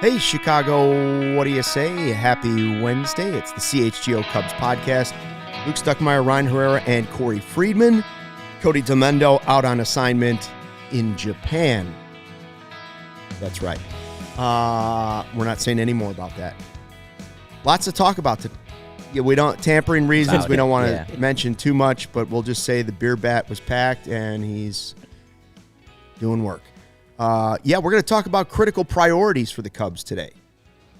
Hey, Chicago, what do you say? Happy Wednesday. It's the CHGO Cubs Podcast. Luke Stuckmeyer, Ryan Herrera, and Corey Freedman. Cody Demendo out on assignment in Japan. That's right. We're not saying any more about that. Lots to talk about. We don't, tampering reasons, we don't want to mention too much, but we'll just say the beer bat was packed and he's doing work. We're going to talk about critical priorities for the Cubs today.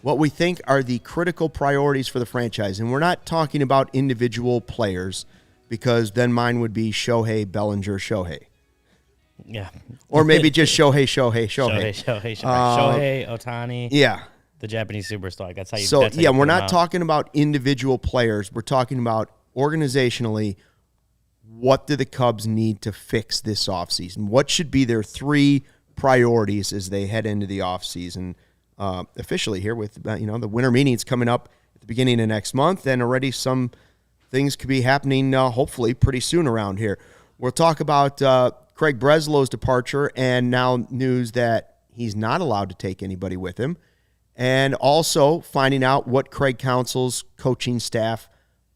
What we think are the critical priorities for the franchise. And we're not talking about individual players, because then mine would be Shohei, Bellinger, Shohei. Yeah. Or maybe just Shohei. Shohei Ohtani. Yeah. The Japanese superstar. That's how you. So, that's how you we're not talking about individual players. We're talking about organizationally, what do the Cubs need to fix this offseason? What should be their three priorities as they head into the offseason officially here with the winter meetings coming up at the beginning of next month, and already some things could be happening hopefully pretty soon around here. We'll talk about Craig Breslow's departure and now news that he's not allowed to take anybody with him, and also finding out what Craig Counsell's coaching staff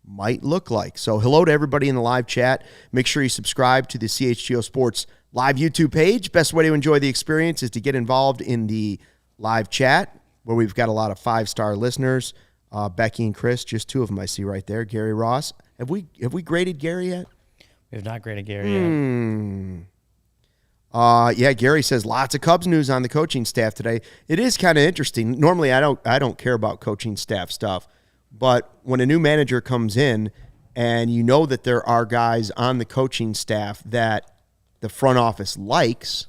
might look like. So hello to everybody in the live chat. Make sure you subscribe to the CHGO Sports live YouTube page. Best way to enjoy the experience is to get involved in the live chat, where we've got a lot of 5-star listeners. Becky and Chris, just two of them I see right there. Gary Ross. Have we graded Gary yet? We have not graded Gary yet. Gary says lots of Cubs news on the coaching staff today. It is kind of interesting. Normally I don't care about coaching staff stuff, but when a new manager comes in and you know that there are guys on the coaching staff that the front office likes,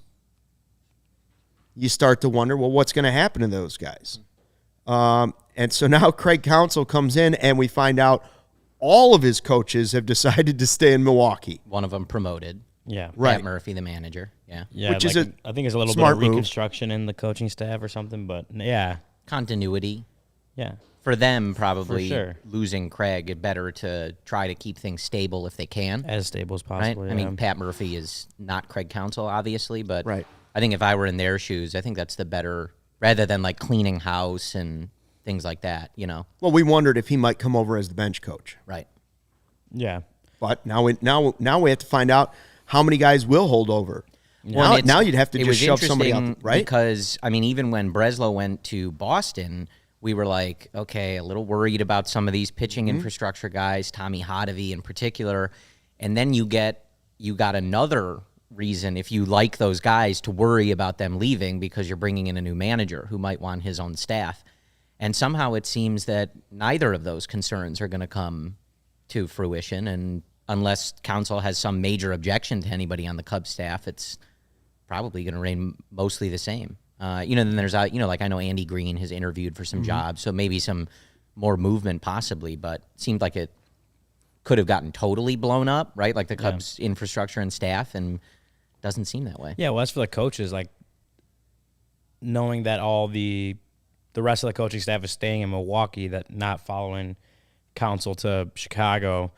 you start to wonder, well, what's going to happen to those guys? And so now Craig Counsell comes in, and we find out all of his coaches have decided to stay in Milwaukee. One of them promoted. Yeah. Right. Pat Murphy, the manager. Yeah. Which is I think it's a little bit of reconstruction in the coaching staff or something, but yeah. Continuity. Yeah. For them, probably For sure. losing Craig, it's better to try to keep things stable if they can. As stable as possible. Right? Yeah. I mean, Pat Murphy is not Craig Counsell, obviously, but right. I think if I were in their shoes, I think that's the better, rather than like cleaning house and things like that, Well, we wondered if he might come over as the bench coach. Right. Yeah. But now we have to find out how many guys will hold over. Well, now you'd have to just shove somebody out, right? Because, I mean, even when Breslow went to Boston, we were like, okay, a little worried about some of these pitching infrastructure guys, Tommy Hotovy in particular. And then you got another reason, if you like those guys, to worry about them leaving, because you're bringing in a new manager who might want his own staff. And somehow it seems that neither of those concerns are going to come to fruition. And unless Counsell has some major objection to anybody on the Cubs staff, it's probably going to remain mostly the same. Then there's, like I know Andy Green has interviewed for some jobs, so maybe some more movement possibly, but it seemed like it could have gotten totally blown up, right? Like the Cubs infrastructure and staff, and doesn't seem that way. Yeah, well, as for the coaches, like knowing that all the rest of the coaching staff is staying in Milwaukee, that not following Counsell to Chicago.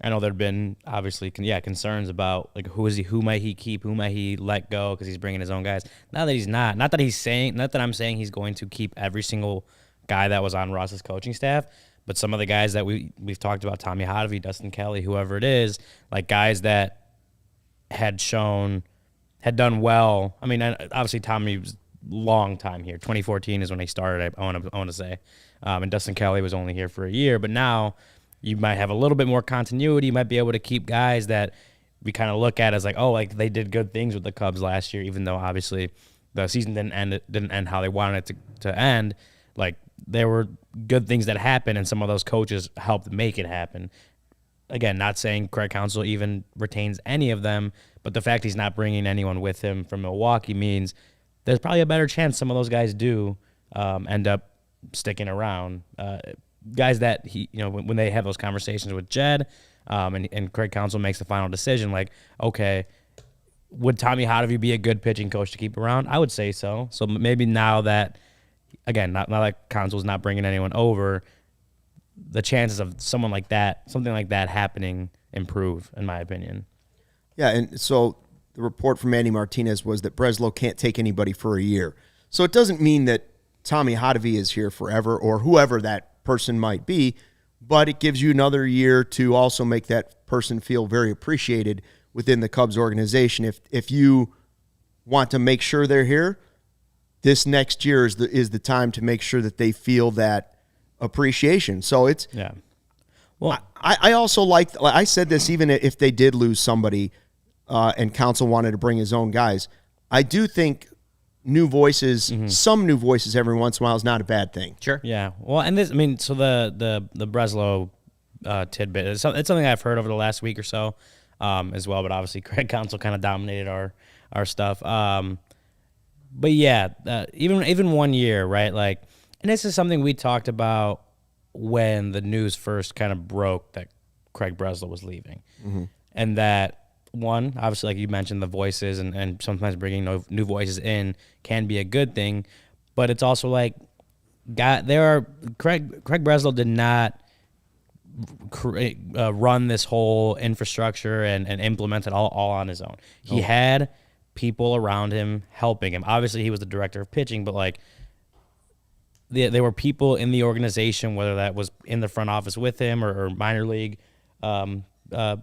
I know there've been obviously concerns about like who might he keep, who might he let go because he's bringing his own guys. Not that I'm saying he's going to keep every single guy that was on Ross's coaching staff, but some of the guys that we've talked about, Tommy Hotovy, Dustin Kelly, whoever it is, like guys that had done well. I mean, obviously Tommy was long time here. 2014 is when he started, I want to say. And Dustin Kelly was only here for a year, but now you might have a little bit more continuity. You might be able to keep guys that we kind of look at as like, oh, like they did good things with the Cubs last year, even though obviously the season didn't end how they wanted it to end. Like there were good things that happened, and some of those coaches helped make it happen. Again, not saying Craig Counsell even retains any of them, but the fact he's not bringing anyone with him from Milwaukee means there's probably a better chance some of those guys do end up sticking around. Guys that when they have those conversations with Jed and Craig Counsell makes the final decision, like, okay, would Tommy Hotovy be a good pitching coach to keep around? I would say so. So maybe now that, again, now that Counsell's not bringing anyone over, the chances of something like that happening improve, in my opinion. Yeah, and so the report from Andy Martinez was that Breslow can't take anybody for a year. So it doesn't mean that Tommy Hotovy is here forever or whoever that person might be, but it gives you another year to also make that person feel very appreciated within the Cubs organization. If you want to make sure they're here, this next year is the time to make sure that they feel that appreciation. So it's Well, I also I said this even if they did lose somebody and Counsell wanted to bring his own guys. I do think new voices, some new voices every once in a while is not a bad thing. Sure. Yeah. Well, and this, I mean, so the Breslow tidbit it's something I've heard over the last week or so as well. But obviously, Craig Counsell kind of dominated our stuff. But yeah, even 1 year, right? Like, and this is something we talked about when the news first kind of broke that Craig Breslow was leaving, and that. One, obviously, like you mentioned, the voices and sometimes bringing new voices in can be a good thing, but it's also like Craig Breslow did not run this whole infrastructure and implement it all on his own. He had people around him helping him. Obviously, he was the director of pitching, but like there were people in the organization, whether that was in the front office with him or minor league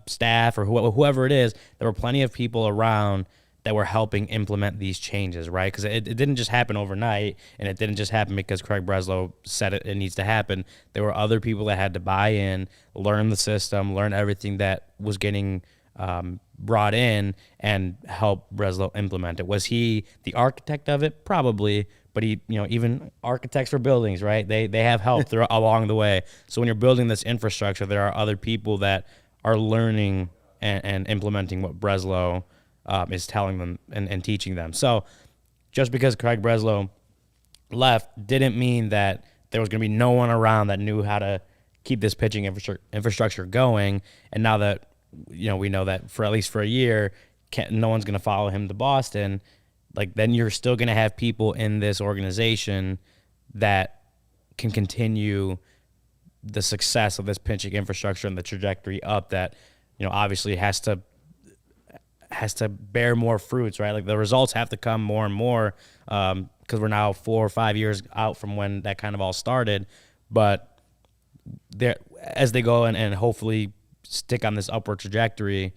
staff or whoever it is, there were plenty of people around that were helping implement these changes, right? Because it didn't just happen overnight, and it didn't just happen because Craig Breslow said it needs to happen. There were other people that had to buy in, learn the system, learn everything that was getting brought in, and help Breslow implement it. Was he the architect of it? Probably, but he, even architects for buildings, right? They have help along the way. So when you're building this infrastructure, there are other people that are learning and implementing what Breslow is telling them and teaching them. So just because Craig Breslow left didn't mean that there was going to be no one around that knew how to keep this pitching infrastructure going. And now that we know that for at least for a year, no one's going to follow him to Boston, like then you're still going to have people in this organization that can continue the success of this pitching infrastructure and the trajectory up that, obviously has to bear more fruits, right? Like the results have to come more and more because we're now 4 or 5 years out from when that kind of all started. But as they go and hopefully stick on this upward trajectory,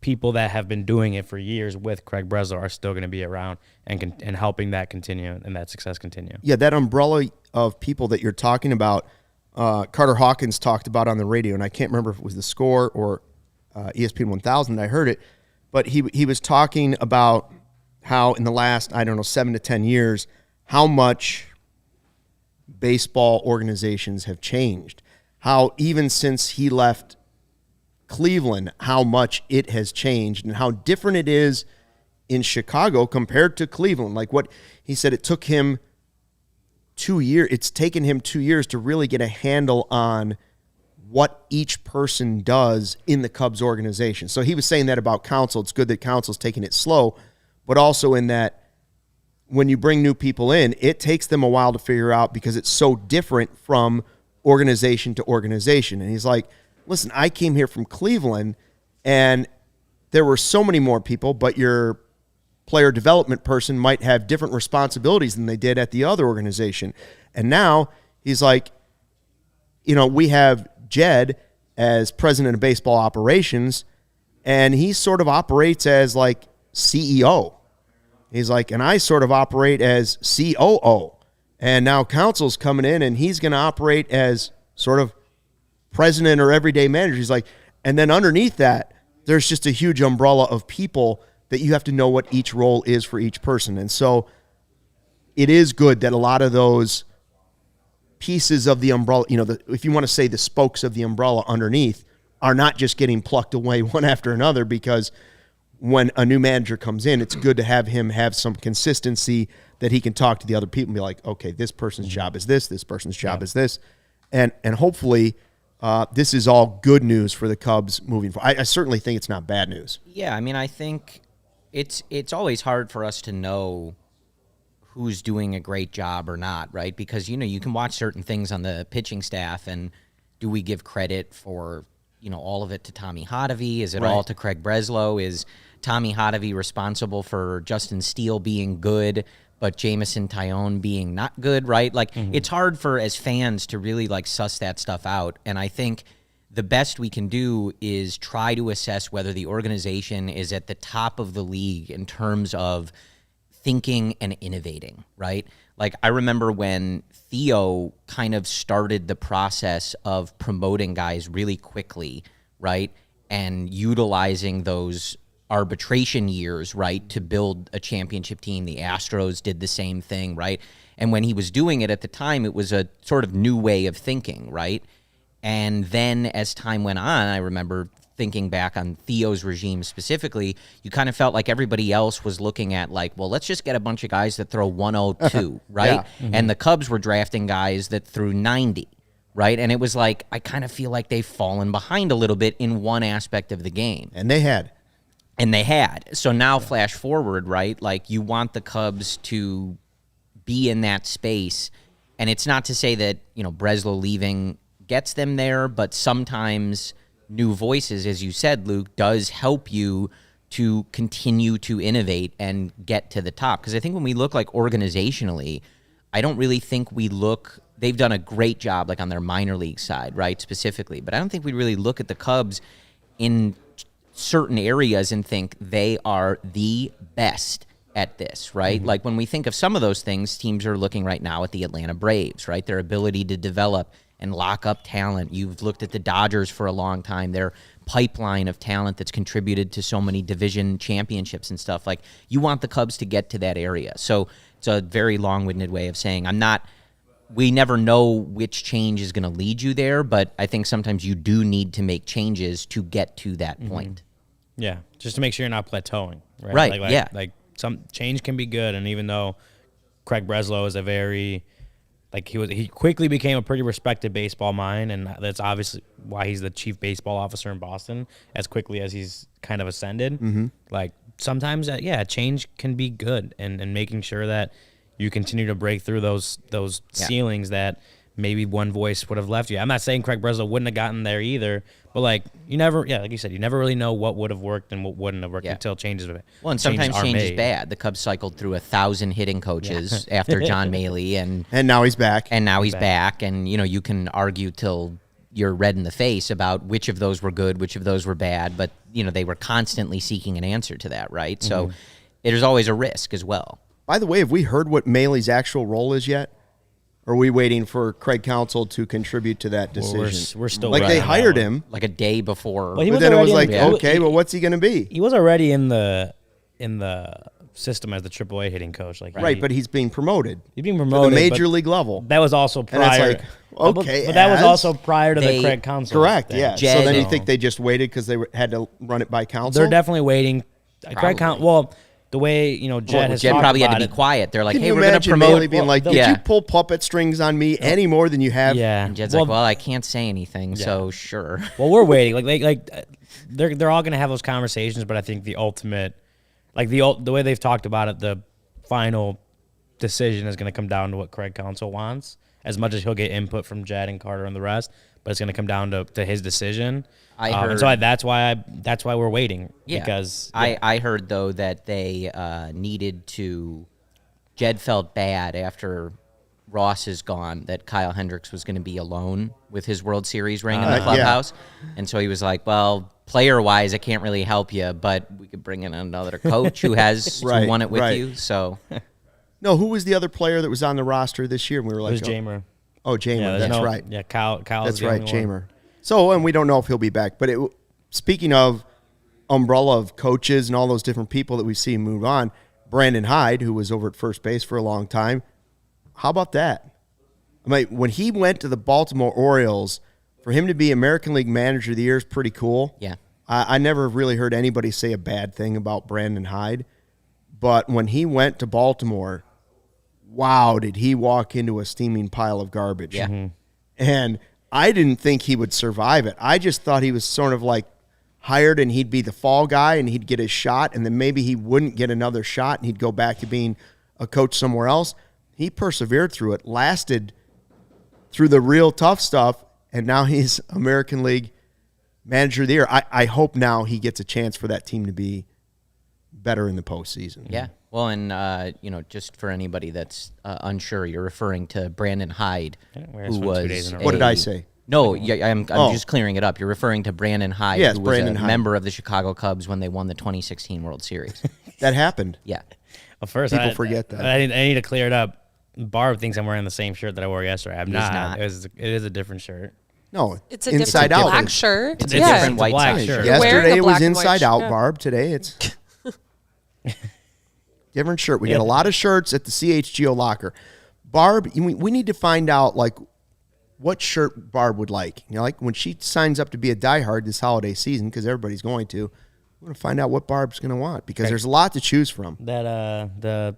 people that have been doing it for years with Craig Breslow are still going to be around and helping that continue and that success continue. Yeah, that umbrella of people that you're talking about, Carter Hawkins talked about on the radio, and I can't remember if it was the Score or ESPN 1000 I heard it, but he was talking about how in the last, 7 to 10 years, how much baseball organizations have changed. How even since he left Cleveland, how much it has changed and how different it is in Chicago compared to Cleveland. Like what he said, it took him 2 years. It's taken him 2 years to really get a handle on what each person does in the Cubs organization. So he was saying that about Counsell. It's good that Counsell's taking it slow, but also in that when you bring new people in, it takes them a while to figure out because it's so different from organization to organization. And he's like, listen, I came here from Cleveland and there were so many more people, but your player development person might have different responsibilities than they did at the other organization. And now he's like, we have Jed as president of baseball operations, and he sort of operates as like CEO. He's like, and I sort of operate as COO. And now Counsell's coming in, and he's going to operate as sort of president or everyday manager. He's like, and then underneath that, there's just a huge umbrella of people that you have to know what each role is for each person. And so it is good that a lot of those pieces of the umbrella, if you want to say the spokes of the umbrella underneath, are not just getting plucked away one after another, because when a new manager comes in, it's good to have him have some consistency that he can talk to the other people and be like, okay, this person's job is this person's job is this. And hopefully this is all good news for the Cubs moving forward. I certainly think it's not bad news. Yeah, I mean, I think it's always hard for us to know who's doing a great job or not, right? Because, you can watch certain things on the pitching staff, and do we give credit for, all of it to Tommy Hotovy? Is it all to Craig Breslow? Is Tommy Hotovy responsible for Justin Steele being good, but Jamison Tyone being not good, right? Like, it's hard for, as fans, to really, suss that stuff out. And I think the best we can do is try to assess whether the organization is at the top of the league in terms of thinking and innovating, right? Like, I remember when Theo kind of started the process of promoting guys really quickly, right? And utilizing those arbitration years, right, to build a championship team. The Astros did the same thing, right? And when he was doing it at the time, it was a sort of new way of thinking, right? And then as time went on, I remember thinking back on Theo's regime specifically, you kind of felt like everybody else was looking at well, let's just get a bunch of guys that throw 102, right? Yeah. And the Cubs were drafting guys that threw 90, right? And it was I kind of feel like they've fallen behind a little bit in one aspect of the game. And they had. So now flash forward, right? You want the Cubs to be in that space. And it's not to say that, Breslow leaving gets them there, but sometimes new voices, as you said, Luke, does help you to continue to innovate and get to the top. Because I think when we look organizationally, I don't really think they've done a great job on their minor league side, right, specifically. But I don't think we really look at the Cubs in certain areas and think they are the best at this, right? When we think of some of those things, teams are looking right now at the Atlanta Braves, right? Their ability to develop and lock up talent. You've looked at the Dodgers for a long time, their pipeline of talent that's contributed to so many division championships and stuff. You want the Cubs to get to that area. So it's a very long-winded way of saying we never know which change is going to lead you there, but I think sometimes you do need to make changes to get to that point. Yeah, just to make sure you're not plateauing. Right, yeah. Some change can be good, and even though Craig Breslow is a very he quickly became a pretty respected baseball mind, and that's obviously why he's the chief baseball officer in Boston as quickly as he's kind of ascended. Sometimes, change can be good, and making sure that you continue to break through those ceilings that maybe one voice would have left you. I'm not saying Craig Breslow wouldn't have gotten there either, but you never, like you said, you never really know what would have worked and what wouldn't have worked until changes of it. Well, and sometimes change is bad. The Cubs cycled through 1,000 hitting coaches after John Maley, and now he's back. And now he's back, and you can argue till you're red in the face about which of those were good, which of those were bad, but they were constantly seeking an answer to that, right? So there's always a risk as well. By the way, have we heard what Maley's actual role is yet? Or are we waiting for Craig Counsell to contribute to that decision? We're still they hired him a day before. Well, but then it was well, what's he going to be? He was already in the system as the AAA hitting coach. Right, but he's being promoted. He's being promoted to the major league level. That was also prior. And it's but that was also prior to the Craig Counsell. Correct. thing. Yeah. So then you think they just waited because they had to run it by Counsell? They're definitely waiting. Craig Counsell. Well. The way Jed has Jed talked probably about had to be quiet. They're like, Can "Hey, you we're going to promote." Maley being did you pull puppet strings on me any more than you have? Yeah. And Jed's well, I can't say anything, so sure. Well, we're waiting. They're all going to have those conversations, but I think the ultimate, the way they've talked about it, the final decision is going to come down to what Craig Counsell wants. As much as he'll get input from Jed and Carter and the rest, but it's going to come down to his decision. I heard, and so that's why we're waiting. Yeah, because I heard though that they needed to. Jed felt bad after Ross is gone that Kyle Hendricks was going to be alone with his World Series ring in the clubhouse, and so he was like, "Well, player-wise, I can't really help you, but we could bring in another coach who has who won it with you." So, no, who was the other player that was on the roster this year? And we were like, it was Jamer. Oh, Jamer, yeah, that's right. Yeah, Kyle. That's right, Jamer. So, and we don't know if he'll be back. But speaking of umbrella of coaches and all those different people that we've seen move on, Brandon Hyde, who was over at first base for a long time, how about that? I mean, when he went to the Baltimore Orioles, for him to be American League Manager of the Year is pretty cool. Yeah. I never really heard anybody say a bad thing about Brandon Hyde. But when he went to Baltimore, wow, did he walk into a steaming pile of garbage. Yeah. Mm-hmm. And I didn't think he would survive it. I just thought he was sort of like hired and he'd be the fall guy and he'd get his shot, and then maybe he wouldn't get another shot and he'd go back to being a coach somewhere else. He persevered through it, lasted through the real tough stuff, and now he's American League Manager of the Year. I hope now he gets a chance for that team to be better in the postseason. Yeah. Well, and, just for anybody that's unsure, you're referring to Brandon Hyde, who was 2 days in a row. What did I say? No, I'm just clearing it up. You're referring to Brandon Hyde, Yes, who was Brandon a Hyde. member of the Chicago Cubs when they won the 2016 World Series. That happened. Yeah. Well, first, People forget that. I need to clear it up. Barb thinks I'm wearing the same shirt that I wore yesterday. I'm not. It is a different shirt. No, It's a inside different out. black shirt. It's a yeah. different white black side. shirt. You're wearing Yesterday a it was black and white inside out, shirt. Barb. Today it's different shirt. We got a lot of shirts at the CHGO locker. Barb, we need to find out like what shirt Barb would like. Like when she signs up to be a diehard this holiday season, because everybody's going to. We're going to find out what Barb's going to want because there's a lot to choose from. That the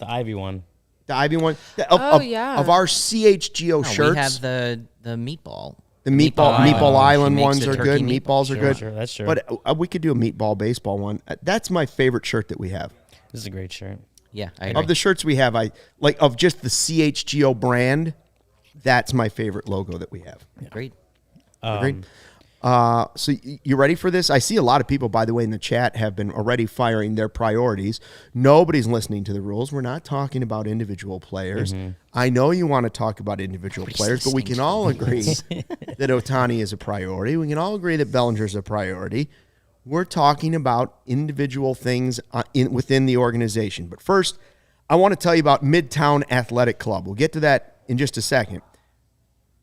Ivy one. The Ivy one yeah. of our CHGO shirts. We have the meatball. The meatball Island. Island She makes ones the are good. turkey Meatballs are Sure, good. sure, that's true. But we could do a meatball baseball one. That's my favorite shirt that we have. This is a great shirt. Yeah, I agree. Of the shirts we have, of just the CHGO brand. That's my favorite logo that we have. Agreed. Agreed. So you ready for this? I see a lot of people, by the way, in the chat have been already firing their priorities. Nobody's listening to the rules. We're not talking about individual players. I know you want to talk about individual players, but we can all agree that Ohtani is a priority. We can all agree that Bellinger's a priority. We're talking about individual things within the organization. But first, I want to tell you about Midtown Athletic Club. We'll get to that in just a second.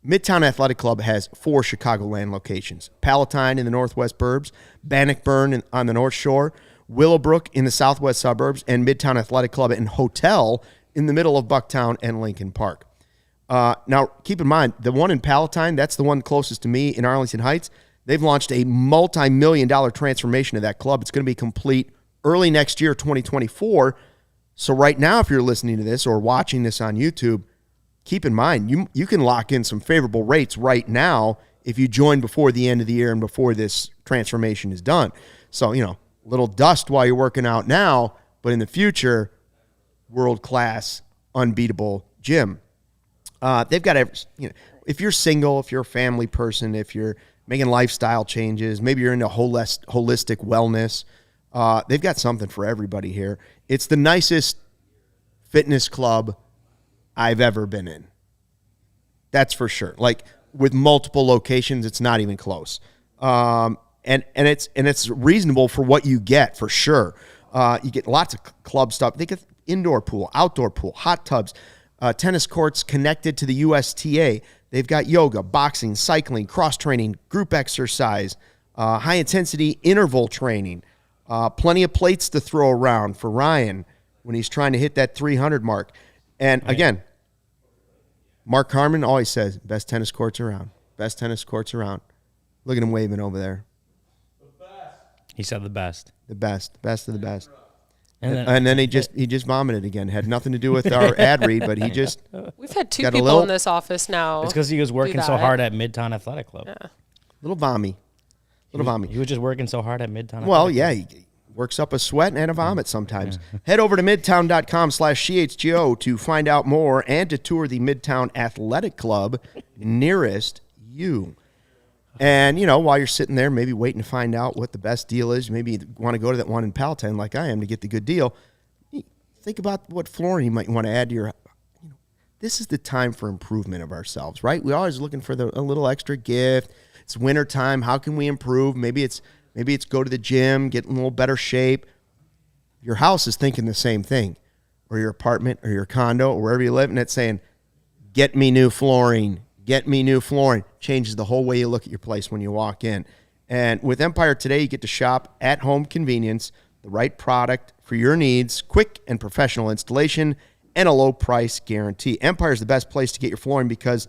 Midtown Athletic Club has 4 Chicagoland locations: Palatine in the northwest burbs, Bannockburn on the North Shore, Willowbrook in the southwest suburbs, and Midtown Athletic Club and Hotel in the middle of Bucktown and Lincoln Park. Now, keep in mind, the one in Palatine, that's the one closest to me in Arlington Heights. They've launched a multi-million-dollar transformation of that club. It's going to be complete early next year, 2024. So right now, if you're listening to this or watching this on YouTube, keep in mind, you can lock in some favorable rates right now if you join before the end of the year and before this transformation is done. So, a little dust while you're working out now, but in the future, world-class, unbeatable gym. They've got, if you're single, if you're a family person, if you're making lifestyle changes, maybe you're into holistic wellness, they've got something for everybody here. It's the nicest fitness club I've ever been in. That's for sure. Like with multiple locations, it's not even close. And it's reasonable for what you get for sure. You get lots of club stuff. They get indoor pool, outdoor pool, hot tubs, tennis courts connected to the USTA. They've got yoga, boxing, cycling, cross training, group exercise, high intensity interval training. Plenty of plates to throw around for Ryan when he's trying to hit that 300 mark. And again, Mark Harmon always says, best tennis courts around. Best tennis courts around. Look at him waving over there. He said the best. The best. Best of the best. And then he just vomited again. Had nothing to do with our ad read, but he just We've had 2 got a people little- in this office now. it's because he was working so that. hard at Midtown Athletic Club. little vommy. Little vommy. He was just working so hard at Midtown. Well, Athletic yeah, he works up a sweat and a vomit sometimes. Head over to midtown.com/CHGO to find out more and to tour the Midtown Athletic Club nearest you. And, while you're sitting there, maybe waiting to find out what the best deal is, maybe you want to go to that one in Palatine like I am to get the good deal. Think about what flooring you might want to add to your. This is the time for improvement of ourselves, right? We're always looking for a little extra gift. It's winter time. How can we improve? Maybe it's go to the gym, get in a little better shape. Your house is thinking the same thing, or your apartment or your condo or wherever you live, and it's saying, get me new flooring. Get me new flooring. Changes the whole way you look at your place when you walk in. And with Empire Today, you get to shop at home convenience, the right product for your needs, quick and professional installation, and a low price guarantee. Empire is the best place to get your flooring because,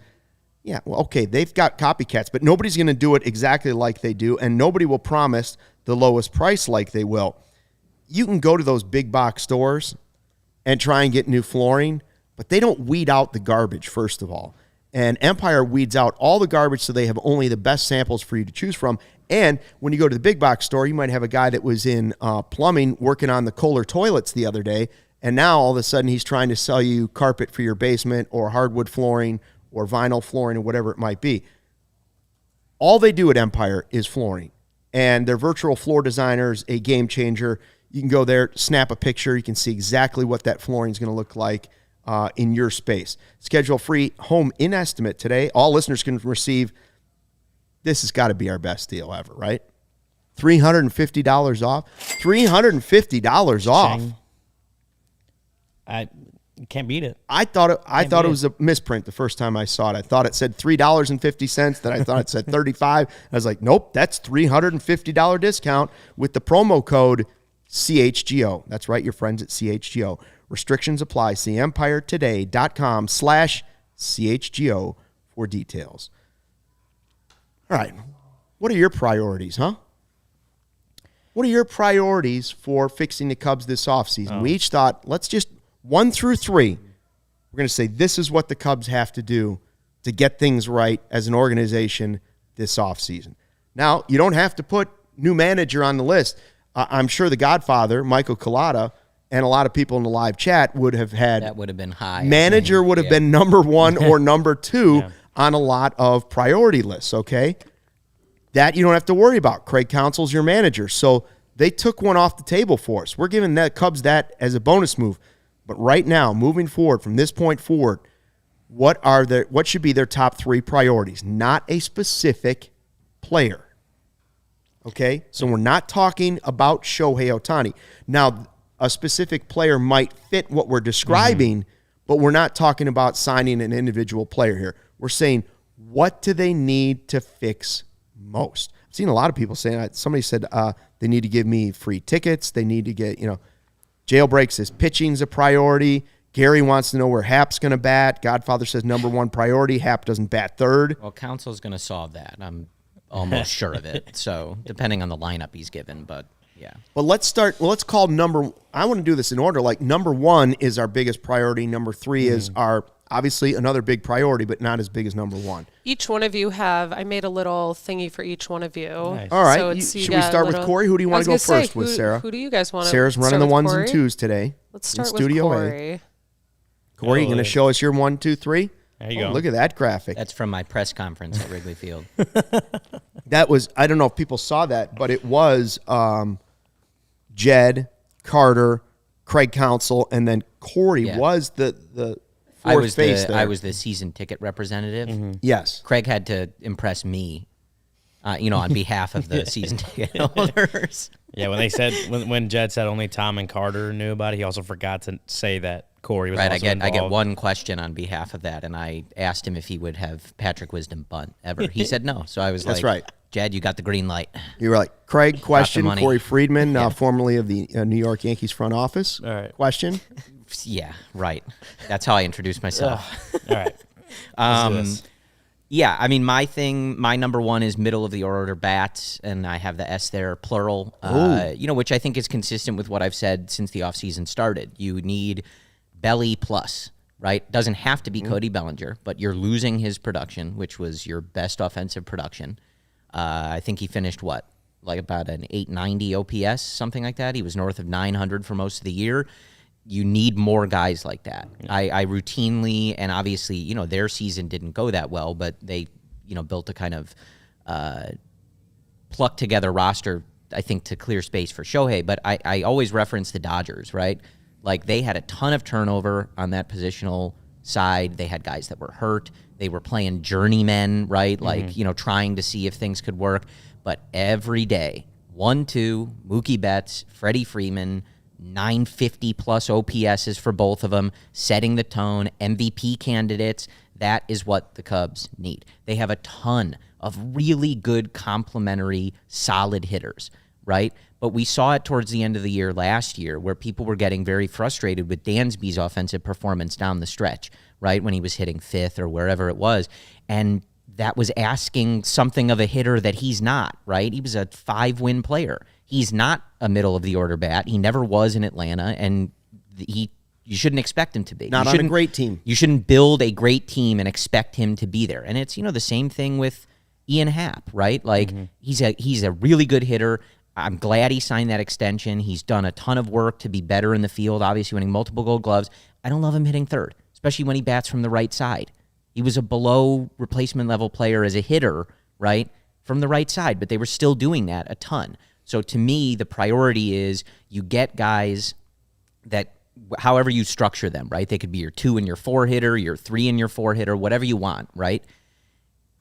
Yeah, well, okay, they've got copycats, but nobody's going to do it exactly like they do, and nobody will promise the lowest price like they will. You can go to those big box stores and try and get new flooring, but they don't weed out the garbage, first of all. And Empire weeds out all the garbage so they have only the best samples for you to choose from. And when you go to the big box store, you might have a guy that was in plumbing working on the Kohler toilets the other day, and now all of a sudden he's trying to sell you carpet for your basement or hardwood flooring or vinyl flooring or whatever it might be. All they do at Empire is flooring. And their virtual floor designer is a game changer. You can go there, snap a picture. You can see exactly what that flooring is going to look like in your space. Schedule a free home in estimate today. All listeners can receive, this has got to be our best deal ever, right? $350 off. $350 off. I can't beat it. I thought it was a misprint the first time I saw it. I thought it said $3.50. Then I thought it said $35. I was like, nope, that's $350 discount with the promo code CHGO. That's right, your friends at CHGO. Restrictions apply. See EmpireToday.com/CHGO for details. All right. What are your priorities, huh? What are your priorities for fixing the Cubs this offseason? We each thought, let's just 1 through 3, we're going to say this is what the Cubs have to do to get things right as an organization this offseason. Now, you don't have to put new manager on the list. I'm sure the Godfather, Michael Collada, and a lot of people in the live chat would have had. That would have been high. Manager would have been number 1 or number 2 on a lot of priority lists, okay? That you don't have to worry about. Craig Counsell's your manager. So they took one off the table for us. We're giving the Cubs that as a bonus move. But right now, moving forward, from this point forward, what should be their top 3 priorities? Not a specific player. Okay? So we're not talking about Shohei Ohtani. Now, a specific player might fit what we're describing, but we're not talking about signing an individual player here. We're saying, what do they need to fix most? I've seen a lot of people saying, somebody said they need to give me free tickets. They need to get, Jailbreak says pitching's a priority. Gary wants to know where Hap's going to bat. Godfather says number 1 priority. Hap doesn't bat third. Well, Counsell's going to solve that. I'm almost sure of it. So depending on the lineup he's given, but yeah. But let's start. Let's call I want to do this in order. Like number 1 is our biggest priority. Number 3 is our obviously another big priority, but not as big as number 1. Each one of you I made a little thingy for each one of you. Nice. All right. So should we start with Corey? Who do you want to go first with, Sarah? Who do you guys want to Sarah's running the 1s and 2s today. Let's start with Studio Corey. A. Corey, you going to show us your 1, 2, 3? There you go. Look at that graphic. That's from my press conference at Wrigley Field. That was, I don't know if people saw that, but it was Jed, Carter, Craig Counsell, and then Corey was the fourth face there. I was the season ticket representative. Yes. Craig had to impress me, on behalf of the season ticket holders. Yeah, when they said when Jed said only Tom and Carter knew about it, he also forgot to say that Corey was right. Also I get involved. one question on behalf of that, and I asked him if he would have Patrick Wisdom bunt ever. He said no, so I was That's like, right. Jed, you got the green light. You were like, Craig, question, money. Corey Freedman, formerly of the New York Yankees front office. All right. Question. Yeah, right. That's how I introduced myself. All right. Let's do this. Yeah, I mean, my number 1 is middle of the order bats, and I have the S there, plural, which I think is consistent with what I've said since the offseason started. You need Belly plus, right? Doesn't have to be Cody Bellinger, but you're losing his production, which was your best offensive production. I think he finished, like about an 890 OPS, something like that. He was north of 900 for most of the year. You need more guys like that. I routinely, and obviously, their season didn't go that well, but they, built a kind of plucked together roster, I think, to clear space for Shohei. But I always reference the Dodgers, right? Like, they had a ton of turnover on that positional side. They had guys that were hurt. They were playing journeymen, right? Like, trying to see if things could work. But every day, 1-2, Mookie Betts, Freddie Freeman, 950 plus OPSs for both of them, setting the tone, MVP candidates. That is what the Cubs need. They have a ton of really good complementary, solid hitters. right? But we saw it towards the end of the year last year where people were getting very frustrated with Dansby's offensive performance down the stretch, right, when he was hitting fifth or wherever it was. And that was asking something of a hitter that he's not, right? He was a 5-win player. He's not a middle-of-the-order bat. He never was in Atlanta, and you shouldn't expect him to be. Not on a great team. You shouldn't build a great team and expect him to be there. And it's, the same thing with Ian Happ, right? Like, he's a really good hitter. I'm glad he signed that extension. He's done a ton of work to be better in the field, obviously winning multiple Gold Gloves. I don't love him hitting third, especially when he bats from the right side. He was a below replacement level player as a hitter, right, from the right side, but they were still doing that a ton. So to me, the priority is you get guys that, however you structure them, right? They could be your 2 and your 4 hitter, your 3 and your 4 hitter, whatever you want, right?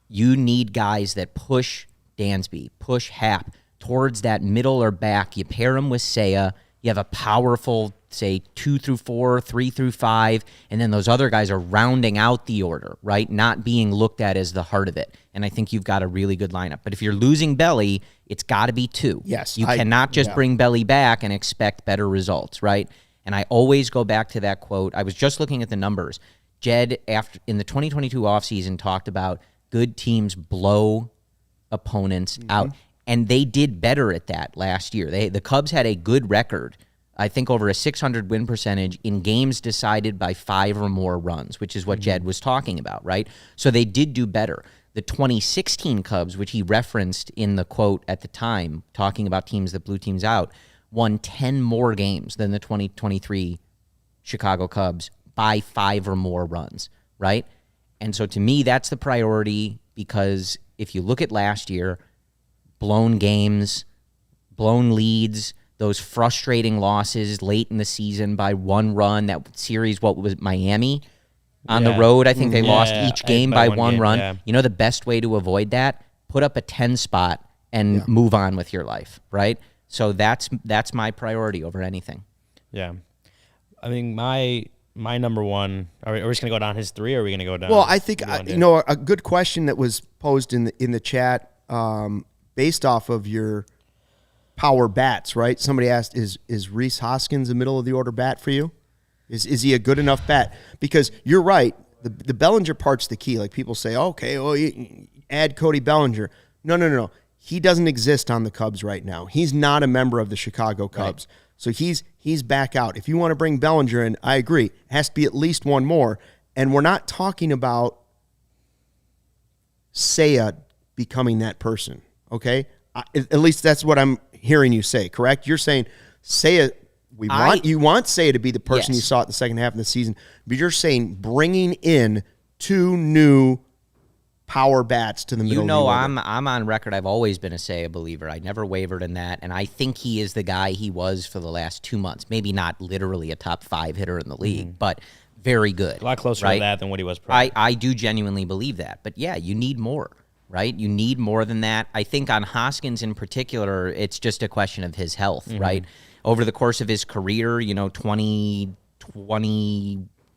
You need guys that push Dansby, push Happ towards that middle or back. You pair them with Seiya. You have a powerful, say, 2 through 4, 3 through 5, and then those other guys are rounding out the order, right? Not being looked at as the heart of it. And I think you've got a really good lineup. But if you're losing Belly, it's got to be 2. Yes. You cannot just bring Belly back and expect better results, right? And I always go back to that quote. I was just looking at the numbers. Jed, in the 2022 offseason, talked about good teams blow opponents out. And they did better at that last year. The Cubs had a good record, I think over a 600 win percentage in games decided by 5 or more runs, which is what Jed was talking about, right? So they did do better. The 2016 Cubs, which he referenced in the quote at the time, talking about teams that blew teams out, won 10 more games than the 2023 Chicago Cubs by 5 or more runs, right? And so to me, that's the priority, because if you look at last year, blown games, blown leads, those frustrating losses late in the season by 1 run. That series, what was it, Miami? On the road, I think they lost each game by 1 run. Yeah. You know the best way to avoid that? Put up a 10 spot and move on with your life, right? So that's my priority over anything. Yeah. I mean, my number one, are we just going to go down his 3, or are we going to go down? Well, I think, a good question that was posed in the chat, based off of your power bats, right? Somebody asked, is Rhys Hoskins a middle-of-the-order bat for you? Is he a good enough bat? Because you're right, the Bellinger part's the key. Like, people say, okay, well, you add Cody Bellinger. No. He doesn't exist on the Cubs right now. He's not a member of the Chicago Cubs. Right. So he's back out. If you want to bring Bellinger in, I agree. It has to be at least one more. And we're not talking about Seiya becoming that person. Okay, at least that's what I'm hearing you say. Correct? You're saying Seiya. You want Seiya to be the person you saw at the second half of the season, but you're saying bringing in 2 new power bats to the middle. You know, I'm on record. I've always been a Seiya believer. I never wavered in that, and I think he is the guy he was for the last 2 months. Maybe not literally a top 5 hitter in the league, but very good. A lot closer to that than what he was. I do genuinely believe that, but yeah, you need more. Right? You need more than that. I think on Hoskins in particular, it's just a question of his health, right? Over the course of his career, 2020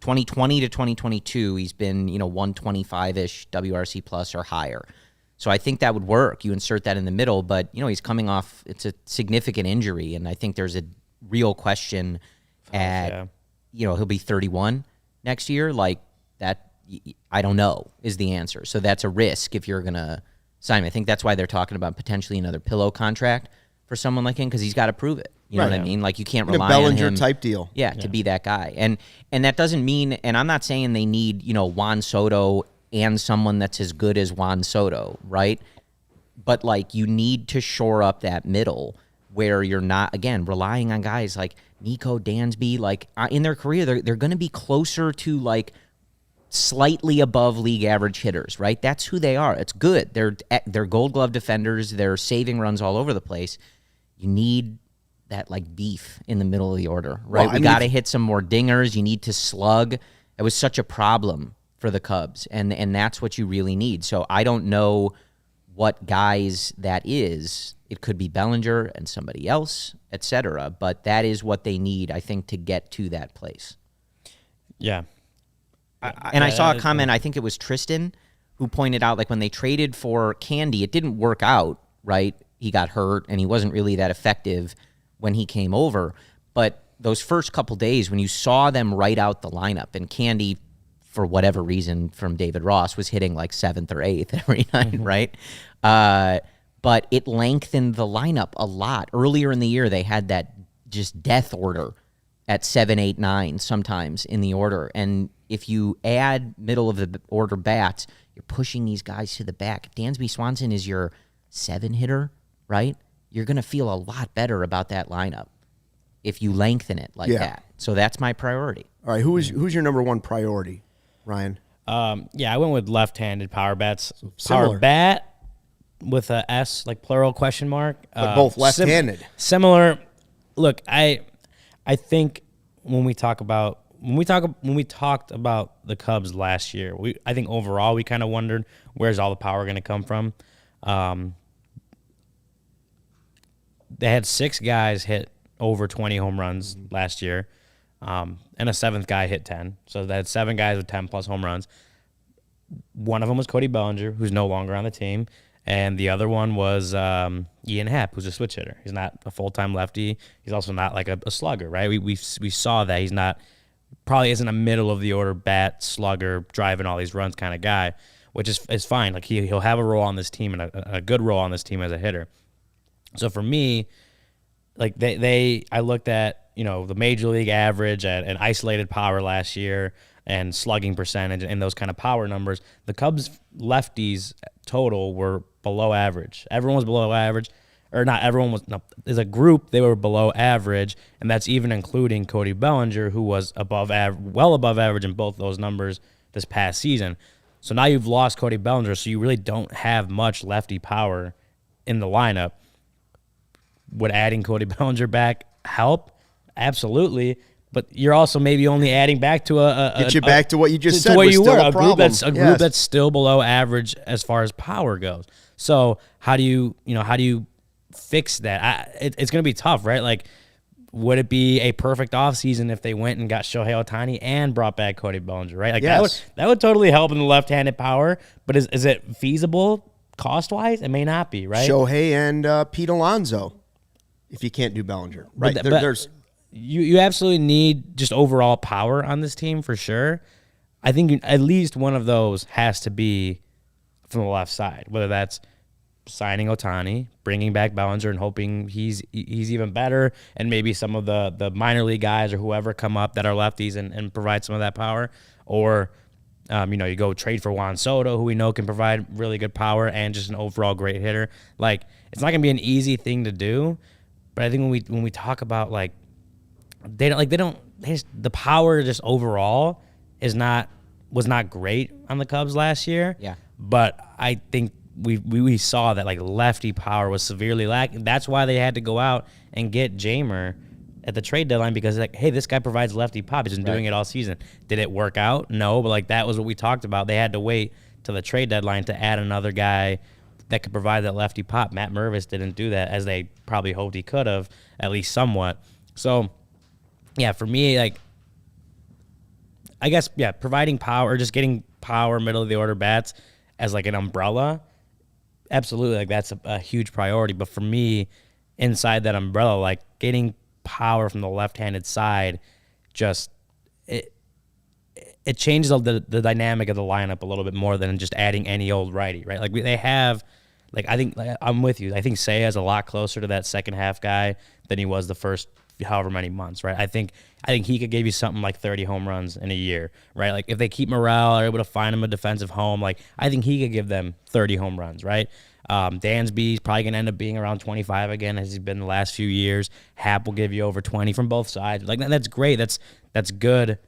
to 2022, he's been, 125-ish WRC plus or higher. So I think that would work. You insert that in the middle, but, he's coming off, it's a significant injury, and I think there's a real question he'll be 31 next year, like that. I don't know is the answer. So that's a risk if you're going to sign him. I think that's why they're talking about potentially another pillow contract for someone like him, because he's got to prove it. You know what I mean? Like, you can't rely on him. Bellinger type deal. Yeah, to be that guy. And that doesn't mean, and I'm not saying they need, Juan Soto and someone that's as good as Juan Soto, right? But, like, you need to shore up that middle where you're not, again, relying on guys like Nico, Dansby. Like, in their career, they're going to be closer to, like, slightly above league average hitters, right? That's who they are. It's good. They're Gold Glove defenders. They're saving runs all over the place. You need that, like, beef in the middle of the order, right? Well, we got to hit some more dingers. You need to slug. It was such a problem for the Cubs, and that's what you really need. So I don't know what guys that is. It could be Bellinger and somebody else, etc. But that is what they need, I think, to get to that place. Yeah. I saw a comment, I think it was Tristan, who pointed out, like, when they traded for Candy, it didn't work out, right? he got hurt and he wasn't really that effective when he came over. But those first couple days when you saw them write out the lineup, and Candy, for whatever reason, from David Ross, was hitting like 7th or 8th every night, right? But it lengthened the lineup a lot. Earlier in the year, they had that just death order at 7, 8, 9 sometimes in the order. And if you add middle of the order bats, you're pushing these guys to the back. If Dansby Swanson is your 7 hitter, right? You're going to feel a lot better about that lineup if you lengthen it like that. So that's my priority. All right, who's your number one priority, Ryan? I went with left-handed power bats. Similar. Power bat with a S, like plural question mark. But both left-handed. Similar. Look, I think when we talked about the Cubs last year, I think overall we kind of wondered where's all the power going to come from. They had 6 guys hit over 20 home runs last year, and a 7th guy hit 10. So they had 7 guys with 10-plus home runs. One of them was Cody Bellinger, who's no longer on the team, and the other one was Ian Happ, who's a switch hitter. He's not a full-time lefty. He's also not like a slugger, right? We saw that he's not – probably isn't a middle-of-the-order bat, slugger, driving all these runs kind of guy, which is fine. Like he'll have a role on this team and a good role on this team as a hitter. So for me, like I looked at, the major league average and isolated power last year and slugging percentage and those kind of power numbers. The Cubs lefties total were below average. Everyone was below average, or not everyone was. No, as a group, they were below average, and that's even including Cody Bellinger, who was well above average in both those numbers this past season. So now you've lost Cody Bellinger, so you really don't have much lefty power in the lineup. Would adding Cody Bellinger back help? Absolutely. But you're also maybe only adding back to get you back to what you just said. To where you were, a group that's still below average as far as power goes. So how do you fix that? It's going to be tough, right? Like, would it be a perfect offseason if they went and got Shohei Ohtani and brought back Cody Bellinger, right? Like that would totally help in the left-handed power. But is it feasible cost-wise? It may not be, right? Shohei and Pete Alonso, if you can't do Bellinger, right? There's you absolutely need just overall power on this team for sure. I think at least one of those has to be from the left side, whether that's signing Ohtani, bringing back Bellinger, and hoping he's even better, and maybe some of the minor league guys or whoever come up that are lefties and provide some of that power, or you go trade for Juan Soto, who we know can provide really good power and just an overall great hitter. Like, it's not gonna be an easy thing to do, but I think when we talk about the power just overall was not great on the Cubs last year. Yeah. But I think we saw that like lefty power was severely lacking. That's why they had to go out and get Jamer at the trade deadline, because like, hey, this guy provides lefty pop. He's been doing it all season. Did it work out? No, but like that was what we talked about. They had to wait till the trade deadline to add another guy that could provide that lefty pop. Matt Mervis didn't do that as they probably hoped he could have, at least somewhat. So, yeah, for me, like, I guess, yeah, providing power or just getting power middle of the order bats as like an umbrella, absolutely, like that's a huge priority. But for me, inside that umbrella, like getting power from the left-handed side, just it changes the dynamic of the lineup a little bit more than just adding any old righty, right? Like they have, like I think I'm with you. I think Seiya's a lot closer to that second half guy than he was the first however many months, right? I think he could give you something like 30 home runs in a year, right? Like if they keep morale, are able to find him a defensive home, like I think he could give them 30 home runs, right? Dansby's probably going to end up being around 25 again, as he's been the last few years. Happ will give you over 20 from both sides. Like that's great. That's good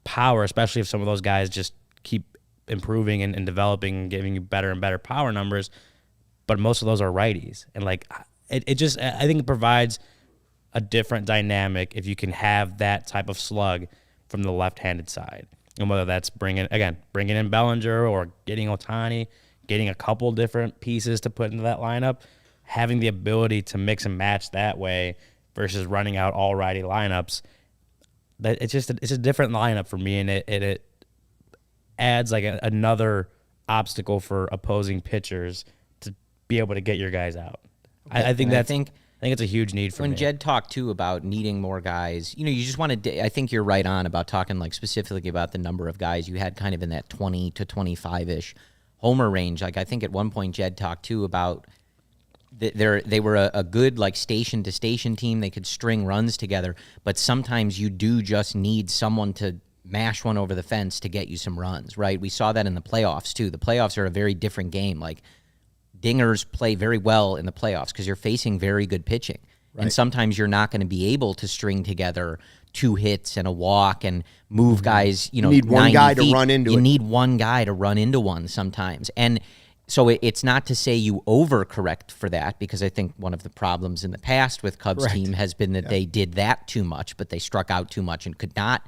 power, especially if some of those guys just keep improving and developing and giving you better and better power numbers. But most of those are righties. And like it just, I think it provides a different dynamic if you can have that type of slug from the left-handed side. And whether that's bringing in Bellinger or getting Ohtani, getting a couple different pieces to put into that lineup, having the ability to mix and match that way versus running out all righty lineups, it's a different lineup for me, and it adds like another obstacle for opposing pitchers to be able to get your guys out. I think it's a huge need for when me. Jed talked too about needing more guys, you just want to. I think you're right on about talking like specifically about the number of guys you had kind of in that 20 to 25-ish homer range. Like I think at one point Jed talked too about they were a good like station to station team. They could string runs together, but sometimes you do just need someone to mash one over the fence to get you some runs, right? We saw that in the playoffs too. The playoffs are a very different game. Like dingers play very well in the playoffs because you're facing very good pitching. Right. And sometimes you're not going to be able to string together 2 hits and a walk and move guys, you need one guy to run into You need one guy to run into one sometimes. And so it's not to say you overcorrect for that, because I think one of the problems in the past with Cubs team has been that they did that too much, but they struck out too much and could not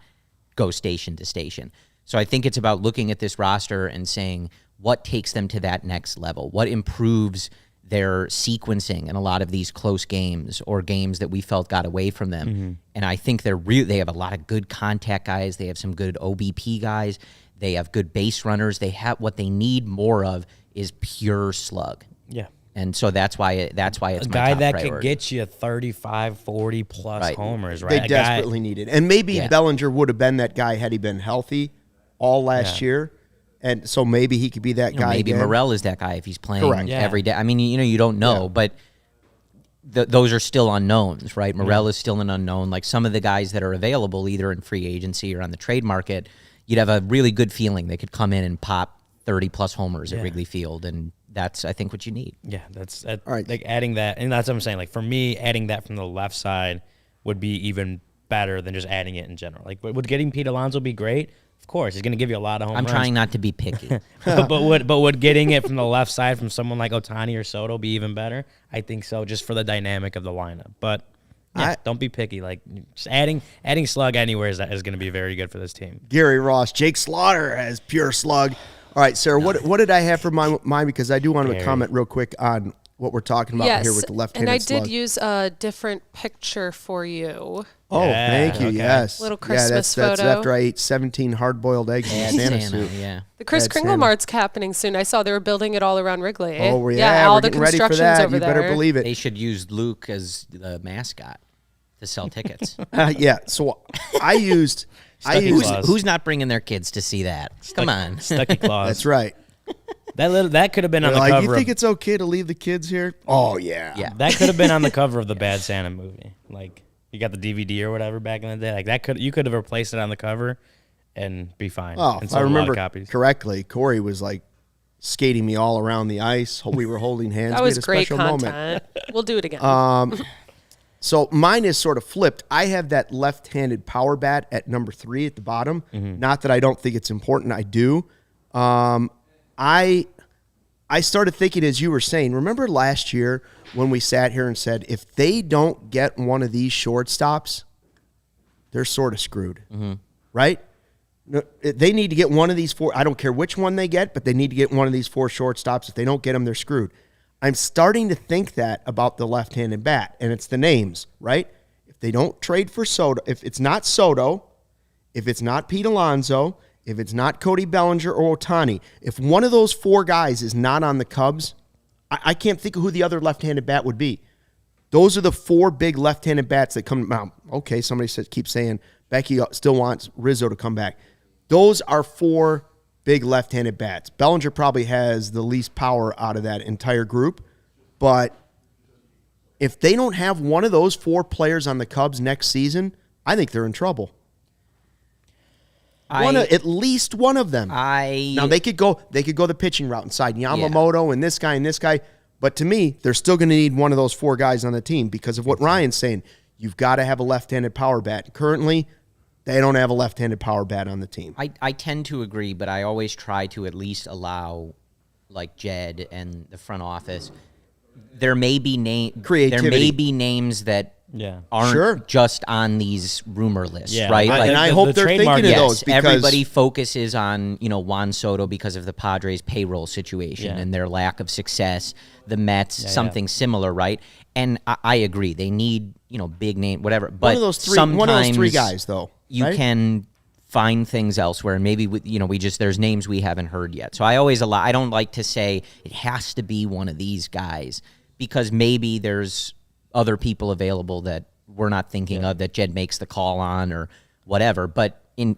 go station to station. So I think it's about looking at this roster and saying what takes them to that next level, what improves their sequencing in a lot of these close games or games that we felt got away from them. Mm-hmm. And I think they have a lot of good contact guys. They have some good OBP guys. They have good base runners. They have what they need more of is pure slug. Yeah. And so that's why it's my top priority. A guy that could get you 35, 40 plus homers, right? They desperately need it. And maybe Bellinger would have been that guy had he been healthy all last year. And so maybe he could be that guy maybe again. Morel is that guy if he's playing every day. I mean, you don't know, but those are still unknowns, right? Morel is still an unknown. Like some of the guys that are available either in free agency or on the trade market, you'd have a really good feeling they could come in and pop 30-plus homers at Wrigley Field, and that's, I think, what you need. Yeah, that's all right. Like adding that, and that's what I'm saying. Like for me, adding that from the left side would be even better than just adding it in general. Like would getting Pete Alonso be great? Of course, he's going to give you a lot of home runs. I'm trying not to be picky. but would getting it from the left side from someone like Ohtani or Soto be even better? I think so, just for the dynamic of the lineup. But don't be picky. Like just adding slug anywhere is going to be very good for this team. Gary Ross, Jake Slaughter has pure slug. All right, Sarah, what did I have for mine? Because I do want to comment real quick on what we're talking about here with the left-handed slug. And I did use a different picture for you. Oh, thank you, yes. Little Christmas photo. That's after I ate 17 hard-boiled eggs in Santa suit. Yeah. The Chris Kringle Mart's happening soon. I saw they were building it all around Wrigley. Oh, all we're the getting ready for construction's that. over You there. better believe it. They should use Luke as the mascot to sell tickets. So I used... Who's not bringing their kids to see that? Come on. Stucky Claus. That's right. That could have been on the cover. You think it's okay to leave the kids here? Oh, yeah. That could have been on the cover of the Bad Santa movie. Like, you got the DVD or whatever back in the day. Like, you could have replaced it on the cover and be fine. Oh, and if I remember copies. correctly, Corey was, like, skating me all around the ice. We were holding hands. That was great special content. Moment. We'll do it again. So mine is sort of flipped. I have that left-handed power bat at number 3 at the bottom. Mm-hmm. Not that I don't think it's important. I do. I started thinking as you were saying, remember last year when we sat here and said, if they don't get one of these shortstops, they're sort of screwed, right? They need to get one of these 4. I don't care which one they get, but they need to get one of these 4 shortstops. If they don't get them, they're screwed. I'm starting to think that about the left-handed bat, and it's the names, right? If they don't trade for Soto, if it's not Soto, if it's not Pete Alonso, if it's not Cody Bellinger or Ohtani, if one of those 4 guys is not on the Cubs, I can't think of who the other left-handed bat would be. Those are the 4 big left-handed bats that come out. Okay, somebody keeps saying Becky still wants Rizzo to come back. Those are 4 big left-handed bats. Bellinger probably has the least power out of that entire group, but if they don't have one of those 4 players on the Cubs next season, I think they're in trouble. At least one of them. Now they could go the pitching route inside Yamamoto and this guy, but to me, they're still going to need one of those 4 guys on the team because of what Ryan's saying. You've got to have a left-handed power bat. Currently, they don't have a left-handed power bat on the team. I tend to agree, but I always try to at least allow, like Jed and the front office, there may be names that aren't just on these rumor lists, right? And I hope they're thinking of those because everybody focuses on Juan Soto because of the Padres' payroll situation and their lack of success. The Mets, something similar, right? And I agree, they need big name, whatever. But one of those 3 guys, though. You can find things elsewhere, and maybe there's names we haven't heard yet. So I don't like to say it has to be one of these guys because maybe there's other people available that we're not thinking of that Jed makes the call on or whatever. But in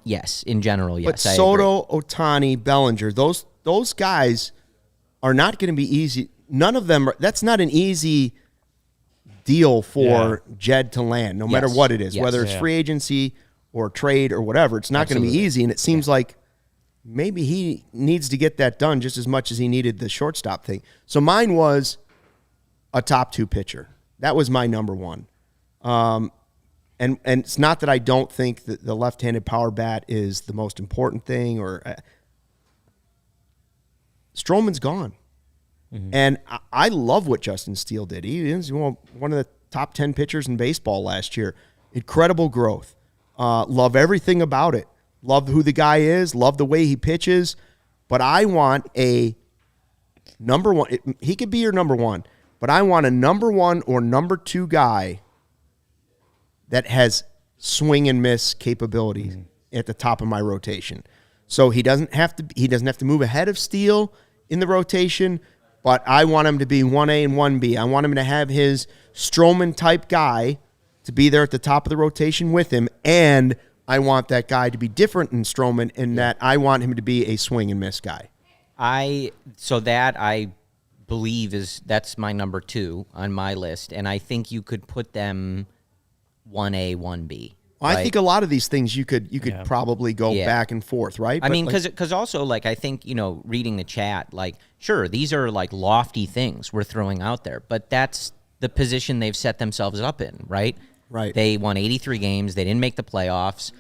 general, yes. But Soto, Ohtani, Bellinger, those guys are not going to be easy. None of them. That's not an easy deal for Jed to land, no matter what it is, whether it's free agency or trade or whatever. It's not going to be easy, and it seems like maybe he needs to get that done just as much as he needed the shortstop thing. So mine was a top 2 pitcher. That was my number one. And it's not that I don't think that the left-handed power bat is the most important thing, or Stroman's gone. Mm-hmm. And I love what Justin Steele did. He is one of the top 10 pitchers in baseball last year. Incredible growth. Love everything about it. Love who the guy is. Love the way he pitches. But I want a number one. He could be your number one. But I want a number 1 or number 2 guy that has swing and miss capabilities at the top of my rotation. So he doesn't have to move ahead of Steele in the rotation, but I want him to be 1A and 1B. I want him to have his Stroman type guy to be there at the top of the rotation with him, and I want that guy to be different than Stroman in that I want him to be a swing and miss guy. I believe that's my number 2 on my list, and I think you could put them 1A, 1B. Well, right? I think a lot of these things you could probably go back and forth, right? I mean, because also, like, I think, reading the chat, like, sure, these are, like, lofty things we're throwing out there, but that's the position they've set themselves up in, right? Right. They won 83 games. They didn't make the playoffs.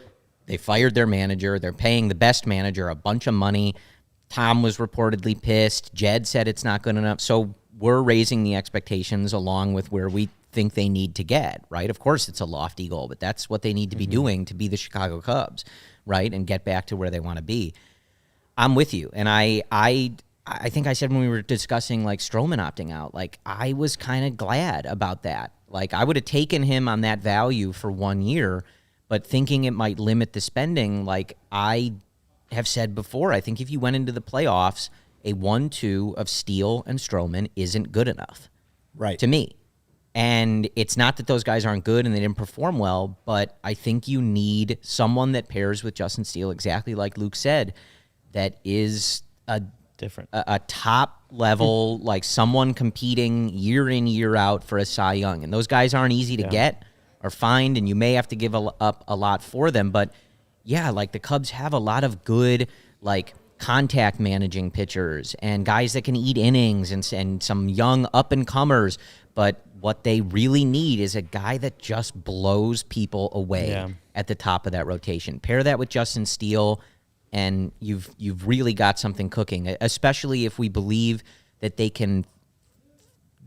They fired their manager. They're paying the best manager a bunch of money. Tom was reportedly pissed. Jed said it's not good enough. So we're raising the expectations along with where we think they need to get, right? Of course, it's a lofty goal, but that's what they need to be doing to be the Chicago Cubs, right? And get back to where they want to be. I'm with you. And I think I said when we were discussing, like, Stroman opting out, like, I was kind of glad about that. Like, I would have taken him on that value for 1 year, but thinking it might limit the spending, like I have said before, I think if you went into the playoffs, a 1-2 of Steele and Stroman isn't good enough, right? To me. And it's not that those guys aren't good and they didn't perform well, but I think you need someone that pairs with Justin Steele, exactly like Luke said, that is a top level, like someone competing year in, year out for a Cy Young. And those guys aren't easy to get or find, and you may have to give up a lot for them. But yeah, like the Cubs have a lot of good, like, contact managing pitchers and guys that can eat innings and some young up-and-comers. But what they really need is a guy that just blows people away at the top of that rotation. Pair that with Justin Steele, and you've really got something cooking, especially if we believe that they can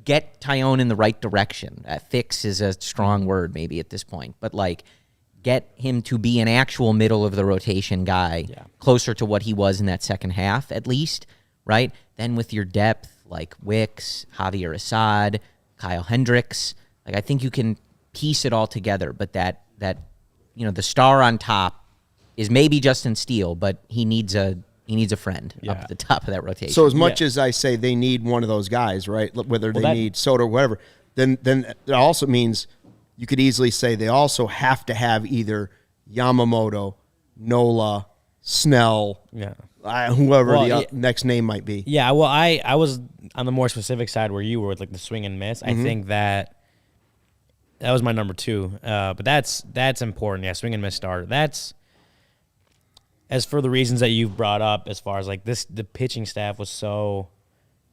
get Tyone in the right direction. Fix is a strong word maybe at this point, but like get him to be an actual middle of the rotation guy, closer to what he was in that second half at least, right? Then with your depth like Wicks, Javier Assad, Kyle Hendricks, like I think you can piece it all together, but that the star on top is maybe Justin Steele, but he needs a friend up at the top of that rotation. So as much as I say they need one of those guys, right, whether they need Soto or whatever, then it also means you could easily say they also have to have either Yamamoto, Nola, Snell, whoever the next name might be. Yeah, well, I was on the more specific side where you were with like the swing and miss. I think that was my number 2. But that's important. Yeah, swing and miss starter. That's as for the reasons that you've brought up, as far as like the pitching staff was so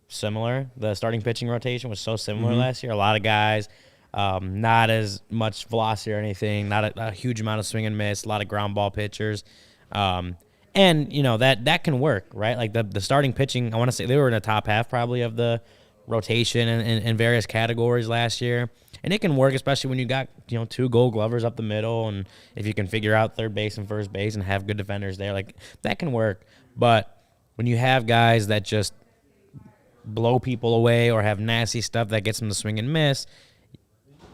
similar. The starting pitching rotation was so similar last year. A lot of guys, not as much velocity or anything, not a huge amount of swing and miss, a lot of ground ball pitchers. And that can work, right? Like the starting pitching, I want to say they were in the top half probably of the rotation in various categories last year. And it can work, especially when you got 2 Gold Glovers up the middle, and if you can figure out third base and first base and have good defenders there, like that can work. But when you have guys that just blow people away or have nasty stuff that gets them to swing and miss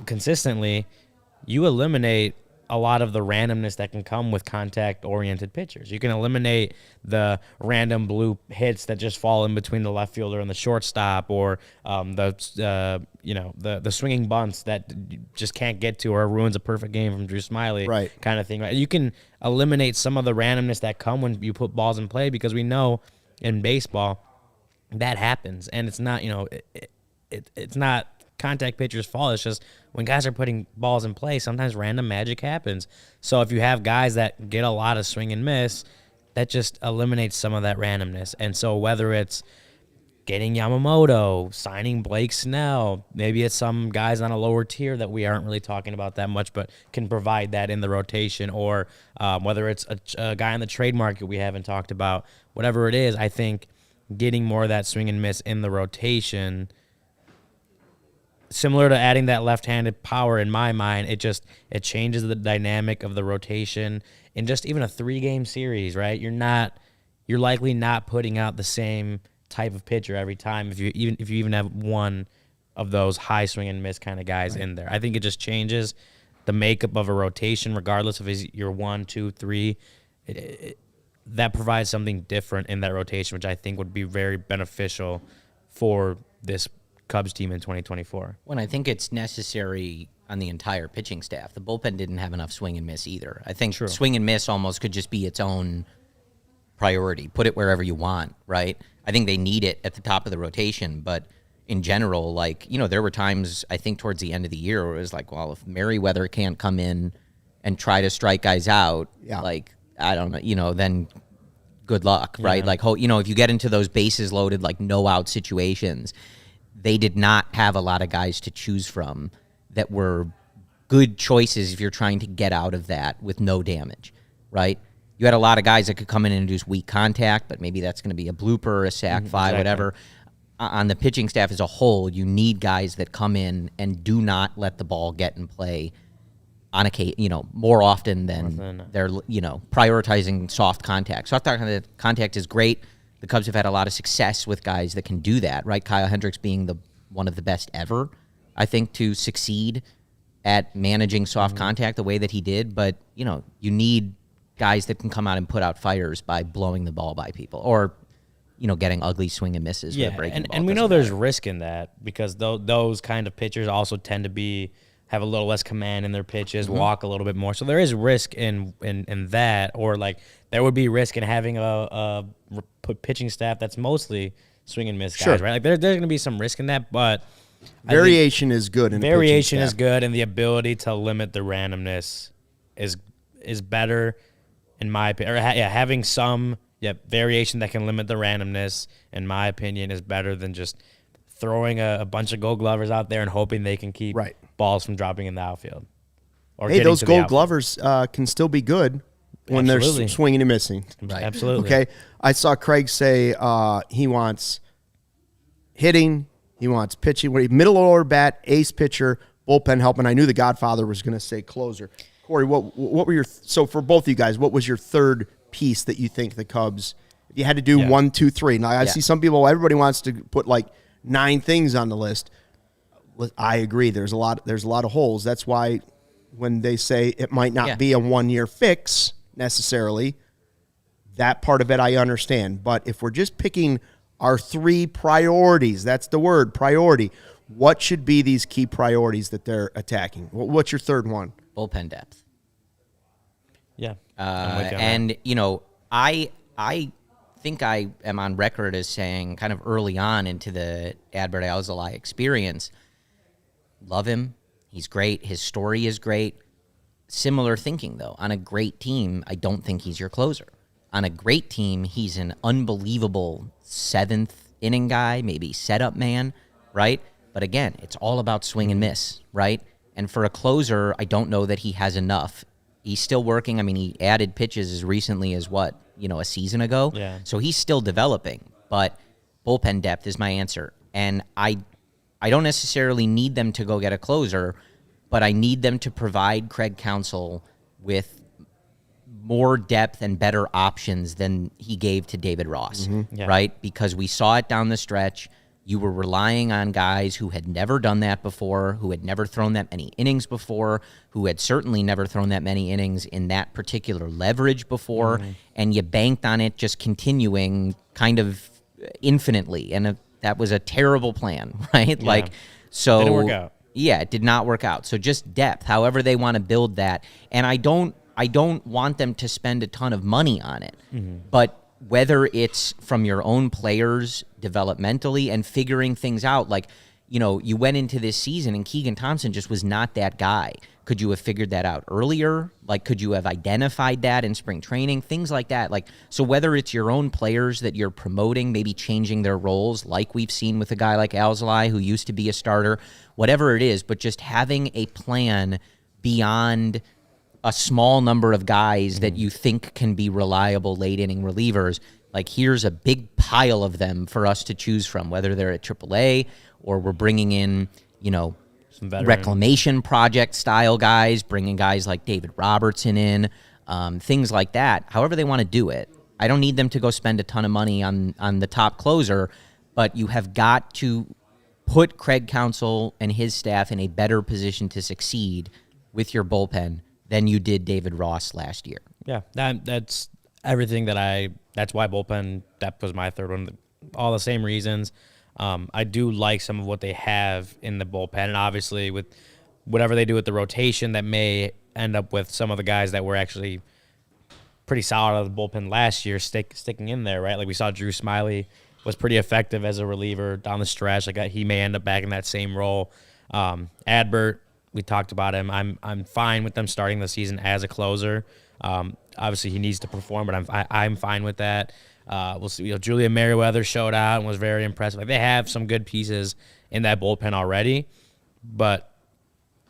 consistently, you eliminate a lot of the randomness that can come with contact-oriented pitchers. You can eliminate the random blue hits that just fall in between the left fielder and the shortstop, or the swinging bunts that you just can't get to, or ruins a perfect game from Drew Smyly, right, kind of thing. Right? You can eliminate some of the randomness that come when you put balls in play, because we know in baseball that happens, and it's not it's not contact pitchers' fault. It's just when guys are putting balls in play, sometimes random magic happens. So if you have guys that get a lot of swing and miss, that just eliminates some of that randomness. And so whether it's getting Yamamoto, signing Blake Snell, maybe it's some guys on a lower tier that we aren't really talking about that much, but can provide that in the rotation, or whether it's a guy on the trade market we haven't talked about, whatever it is, I think getting more of that swing and miss in the rotation, similar to adding that left-handed power, in my mind, it changes the dynamic of the rotation in just even a 3-game series, right? You're likely not putting out the same type of pitcher every time if you even have one of those high swing and miss kind of guys in there. I think it just changes the makeup of a rotation, regardless of your 1, 2, 3. That provides something different in that rotation, which I think would be very beneficial for this Cubs team in 2024. Well, I think it's necessary on the entire pitching staff. The bullpen didn't have enough swing and miss either. I think swing and miss almost could just be its own priority. Put it wherever you want, right? I think they need it at the top of the rotation, but in general, there were times, I think towards the end of the year, where it was like, well, if Merriweather can't come in and try to strike guys out, I don't know, then good luck, right? Yeah. If you get into those bases loaded, no out situations, they did not have a lot of guys to choose from that were good choices if you're trying to get out of that with no damage, right? You had a lot of guys that could come in and induce weak contact, but maybe that's going to be a blooper, a sac fly, whatever. On the pitching staff as a whole, you need guys that come in and do not let the ball get in play on occasion, more often than they're, prioritizing soft contact. Soft contact is great. The Cubs have had a lot of success with guys that can do that, right? Kyle Hendricks being one of the best ever, I think, to succeed at managing soft contact the way that he did. But, you need guys that can come out and put out fires by blowing the ball by people, or, getting ugly swing and misses. Yeah, and we know there's risk in that, because those kind of pitchers also tend to have a little less command in their pitches, walk a little bit more. So there is risk in that, or there would be risk in having a pitching staff that's mostly swing and miss guys, right? There's going to be some risk in that, but variation is good. Variation is good, and the ability to limit the randomness is better, in my opinion. Having some variation that can limit the randomness, in my opinion, is better than just throwing a bunch of Gold Glovers out there and hoping they can keep balls from dropping in the outfield. Or those Gold Glovers can still be good when they're swinging and missing. Right. Absolutely. Okay. I saw Craig say he wants hitting, he wants pitching, middle order bat, ace pitcher, bullpen help, and I knew the Godfather was going to say closer. Corey, what were so for both of you guys, what was your third piece that you think the Cubs, if you had to do 1, 2, 3? Now I see some people, everybody wants to put 9 things on the list. I agree. There's a lot of holes. That's why when they say it might not be a 1-year fix necessarily, that part of it I understand. But if we're just picking our 3 priorities, that's the word, priority, what should be these key priorities that they're attacking? What's your third one? Bullpen depth. Yeah. And, I think I am on record as saying, kind of early on into the Adbert Alzolay experience, love him. He's great. His story is great. Similar thinking, though. On a great team, I don't think he's your closer. On a great team, he's an unbelievable 7th inning guy, maybe setup man, right? But again, it's all about swing and miss, right? And for a closer, I don't know that he has enough. He's still working. I mean, he added pitches as recently as a season ago. Yeah. So he's still developing. But bullpen depth is my answer. And I don't necessarily need them to go get a closer, but I need them to provide Craig Counsell with more depth and better options than he gave to David Ross, right? Because we saw it down the stretch. You were relying on guys who had never done that before, who had never thrown that many innings before, who had certainly never thrown that many innings in that particular leverage before, and you banked on it just continuing kind of infinitely. And that was a terrible plan, right? Yeah. Like, so Didn't work out. Yeah, it did not work out. So just depth, however they want to build that. And I don't want them to spend a ton of money on it. But whether it's from your own players developmentally and figuring things out, like, you know, you went into this season and Keegan Thompson just was not that guy. Could you have figured that out earlier? Like, could you have identified that in spring training? Things like that. Like, so whether it's your own players that you're promoting, maybe changing their roles, like we've seen with a guy like ALLCITY who used to be a starter, whatever it is, but just having a plan beyond a small number of guys that you think can be reliable late inning relievers. Like, here's a big pile of them for us to choose from, whether they're at AAA or we're bringing in, you know, Some veteran reclamation project style guys, bringing guys like David Robertson in, things like that. However they want to do it. I don't need them to go spend a ton of money on the top closer, but you have got to put Craig Counsell and his staff in a better position to succeed with your bullpen than you did David Ross last year. Yeah, that's everything that's why bullpen depth was my third one. All the same reasons. I do like some of what they have in the bullpen, and obviously with whatever they do with the rotation, that may end up with some of the guys that were actually pretty solid out of the bullpen last year sticking in there, right? Like we saw Drew Smiley was pretty effective as a reliever down the stretch. Like he may end up back in that same role. Adbert, we talked about him. I'm fine with them starting the season as a closer. Obviously, he needs to perform, but I'm fine with that. We'll see. You know, Julia Merriweather showed out and was very impressive. Like, they have some good pieces in that bullpen already, but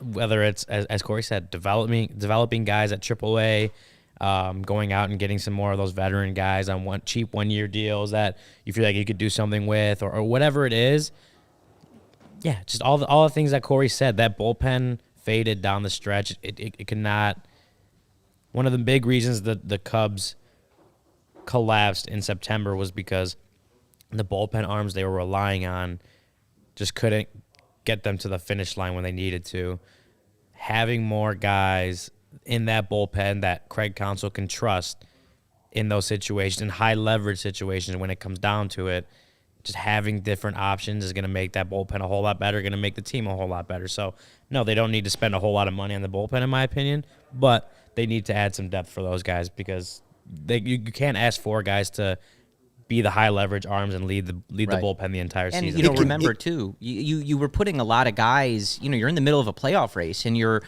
whether it's as Corey said, developing guys at AAA, going out and getting some more of those veteran guys on cheap 1-year deals that you feel like you could do something with, or whatever it is. Yeah, just all the things that Corey said. That bullpen faded down the stretch. It could not. One of the big reasons that the Cubs collapsed in September was because the bullpen arms they were relying on just couldn't get them to the finish line when they needed to. Having more guys in that bullpen that Craig Counsell can trust in those situations, in high leverage situations when it comes down to it, just having different options is going to make that bullpen a whole lot better, going to make the team a whole lot better. So, no, they don't need to spend a whole lot of money on the bullpen, in my opinion, but they need to add some depth for those guys because you can't ask 4 guys to be the high leverage arms and lead the bullpen the entire season. And, you know, remember, too, you were putting a lot of guys, you know, you're in the middle of a playoff race, and you're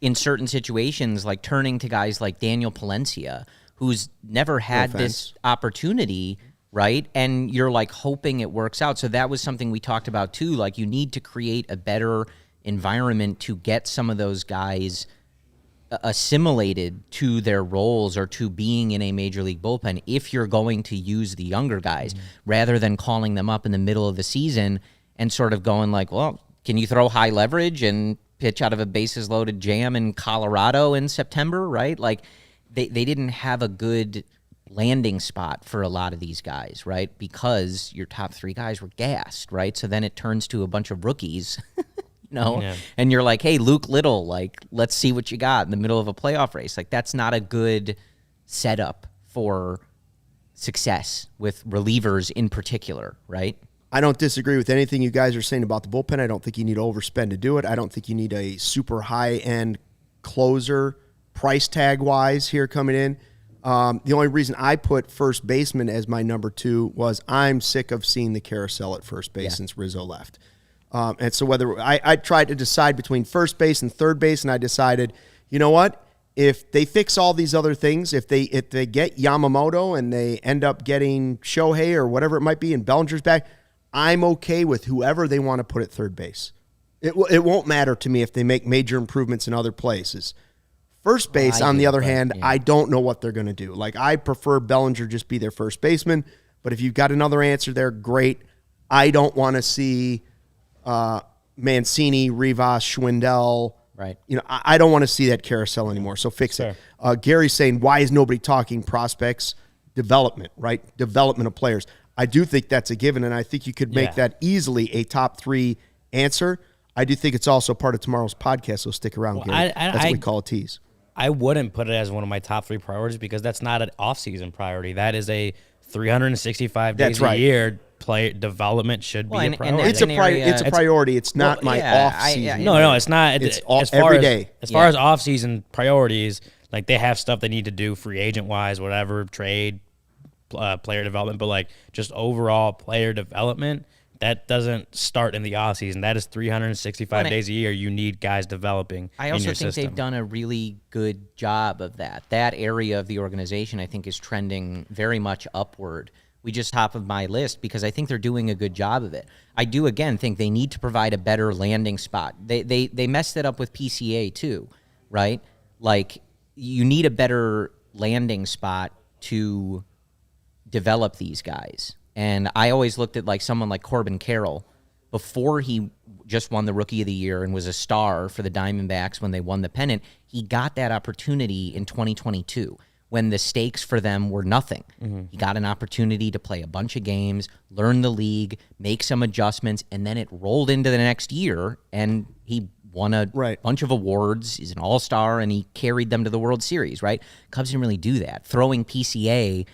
in certain situations like turning to guys like Daniel Palencia, who's never had this opportunity, right? And you're like hoping it works out. So that was something we talked about too. Like, you need to create a better environment to get some of those guys assimilated to their roles or to being in a major league bullpen if you're going to use the younger guys, rather than calling them up in the middle of the season and sort of going like, well, can you throw high leverage and pitch out of a bases loaded jam in Colorado in September, right? Like, they didn't have a good landing spot for a lot of these guys, right? Because your top 3 guys were gassed, right? So then it turns to a bunch of rookies, you know, and you're like, hey, Luke Little, like, let's see what you got in the middle of a playoff race. Like, that's not a good setup for success with relievers in particular, right? I don't disagree with anything you guys are saying about the bullpen. I don't think you need to overspend to do it. I don't think you need a super high-end closer price tag-wise here coming in. The only reason I put first baseman as my number 2 was I'm sick of seeing the carousel at first base since Rizzo left. And so whether I tried to decide between first base and third base, and I decided, you know what? If they fix all these other things, if they get Yamamoto and they end up getting Shohei or whatever it might be, and Bellinger's back, I'm okay with whoever they want to put at third base. It won't matter to me if they make major improvements in other places. First base, on the other hand, I don't know what they're going to do. Like, I prefer Bellinger just be their first baseman, but if you've got another answer there, great. I don't want to see Mancini, Rivas, Schwindel. Right. You know, I don't want to see that carousel anymore, so fix it. Gary's saying, why is nobody talking prospects? Development, right? Development of players. I do think that's a given, and I think you could make that easily a top 3 answer. I do think it's also part of tomorrow's podcast, so stick around, Gary. That's what we call a tease. I wouldn't put it as one of my top 3 priorities because that's not an off-season priority. That is a 365 days a year. Player development should be a priority. It's a priority. It's not my off-season. No, it's not. It's every day. As far as off-season priorities, like they have stuff they need to do free agent-wise, whatever, trade, player development, but like just overall player development, that doesn't start in the off-season. That is 365 days a year. You need guys developing I also in your think system. they've done a really good job of that. That area of the organization, I think, is trending very much upward. We just top of my list because I think they're doing a good job of it. I do, again, think they need to provide a better landing spot. They messed it up with PCA too, right? Like, you need a better landing spot to develop these guys. And I always looked at like someone like Corbin Carroll before he just won the Rookie of the Year and was a star for the Diamondbacks when they won the pennant. He got that opportunity in 2022 when the stakes for them were nothing. He got an opportunity to play a bunch of games, learn the league, make some adjustments, and then it rolled into the next year, and he won a bunch of awards. He's an all-star, and he carried them to the World Series, right? Cubs didn't really do that. Throwing PCA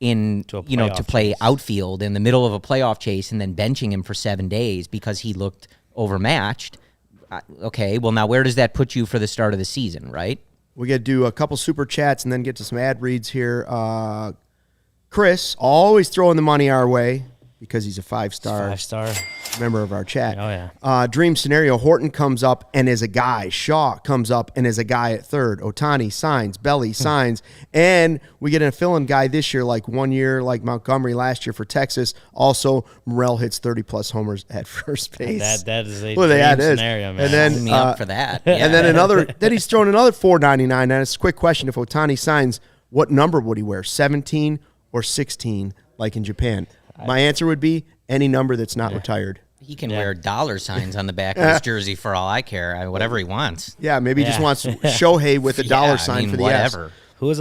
to play outfield in the middle of a playoff chase and then benching him for 7 days because he looked overmatched. Okay, well, now where does that put you for the start of the season, right? We got to do a couple super chats and then get to some ad reads here. Chris, always throwing the money our way because he's a 5-star member of our chat. Oh, yeah. Dream scenario, Horton comes up and is a guy. Shaw comes up and is a guy at third. Ohtani signs. Belly signs. And we get a fill-in guy this year, like 1 year, like Montgomery last year for Texas. Also, Morel hits 30-plus homers at first base. That is a dream scenario, man. And then, Sign me up for that. Yeah. And then he's throwing another $4.99. And it's a quick question. If Ohtani signs, what number would he wear, 17 or 16, like in Japan? My answer would be any number that's not retired. He can wear dollar signs on the back of his jersey for all I care. Whatever he wants. Yeah, maybe he just wants Shohei with a dollar sign for the whatever. S. Who is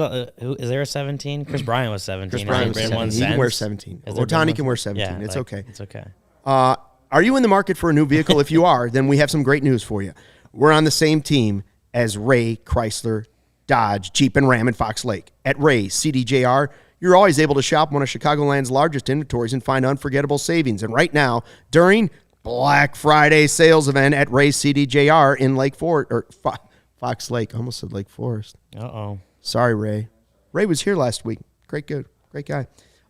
there a 17? Chris Bryant was 17. Chris Bryant was 17. He can wear 17. Ohtani can wear 17. Yeah, it's okay. It's okay. Are you in the market for a new vehicle? If you are, then we have some great news for you. We're on the same team as Ray, Chrysler, Dodge, Jeep, and Ram in Fox Lake. At Ray CDJR, you're always able to shop one of Chicagoland's largest inventories and find unforgettable savings. And right now, during Black Friday sales event at Ray CDJR in Lake Forest, or Fox Lake. I almost said Lake Forest. Uh-oh. Sorry, Ray. Ray was here last week. Great guy.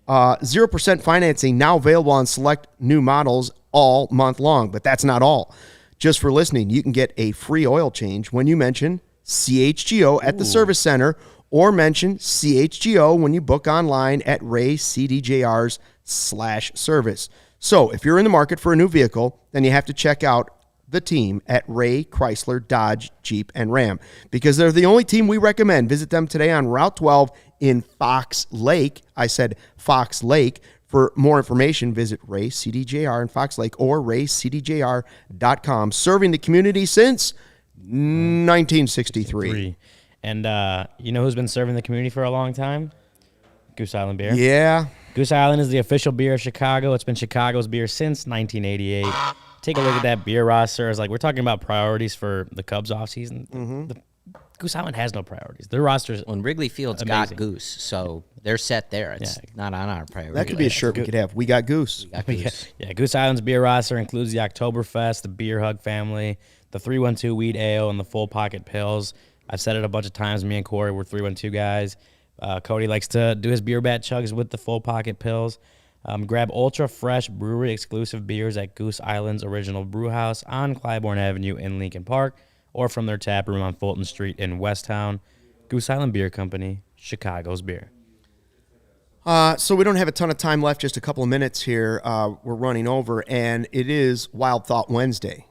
0% financing now available on select new models all month long. But that's not all. Just for listening, you can get a free oil change when you mention CHGO at the service center, or mention CHGO when you book online at Ray CDJR's /service. So if you're in the market for a new vehicle, then you have to check out the team at Ray, Chrysler, Dodge, Jeep, and Ram, because they're the only team we recommend. Visit them today on Route 12 in Fox Lake. I said Fox Lake. For more information, visit Ray CDJR in Fox Lake or raycdjr.com. Serving the community since 1963. And you know who's been serving the community for a long time? Goose Island Beer. Yeah. Goose Island is the official beer of Chicago. It's been Chicago's beer since 1988. Take a look at that beer roster. It's like we're talking about priorities for the Cubs offseason. Mm-hmm. Goose Island has no priorities. Their roster's Well, Wrigley Field's got Goose, so they're set there. It's not on our priority. That could be a shirt we could have. We got Goose. We got Goose. Yeah, Goose Island's beer roster includes the Oktoberfest, the Beer Hug family, the 312 Wheat Ale, and the Full Pocket Pills. I've said it a bunch of times. Me and Corey, we're 312 guys. Cody likes to do his beer bat chugs with the Full Pocket Pills. Grab ultra fresh brewery exclusive beers at Goose Island's original brew house on Clybourne Avenue in Lincoln Park, or from their tap room on Fulton Street in Westtown. Goose Island Beer Company, Chicago's beer. So we don't have a ton of time left, just a couple of minutes here. We're running over, and it is Wild Thought Wednesday.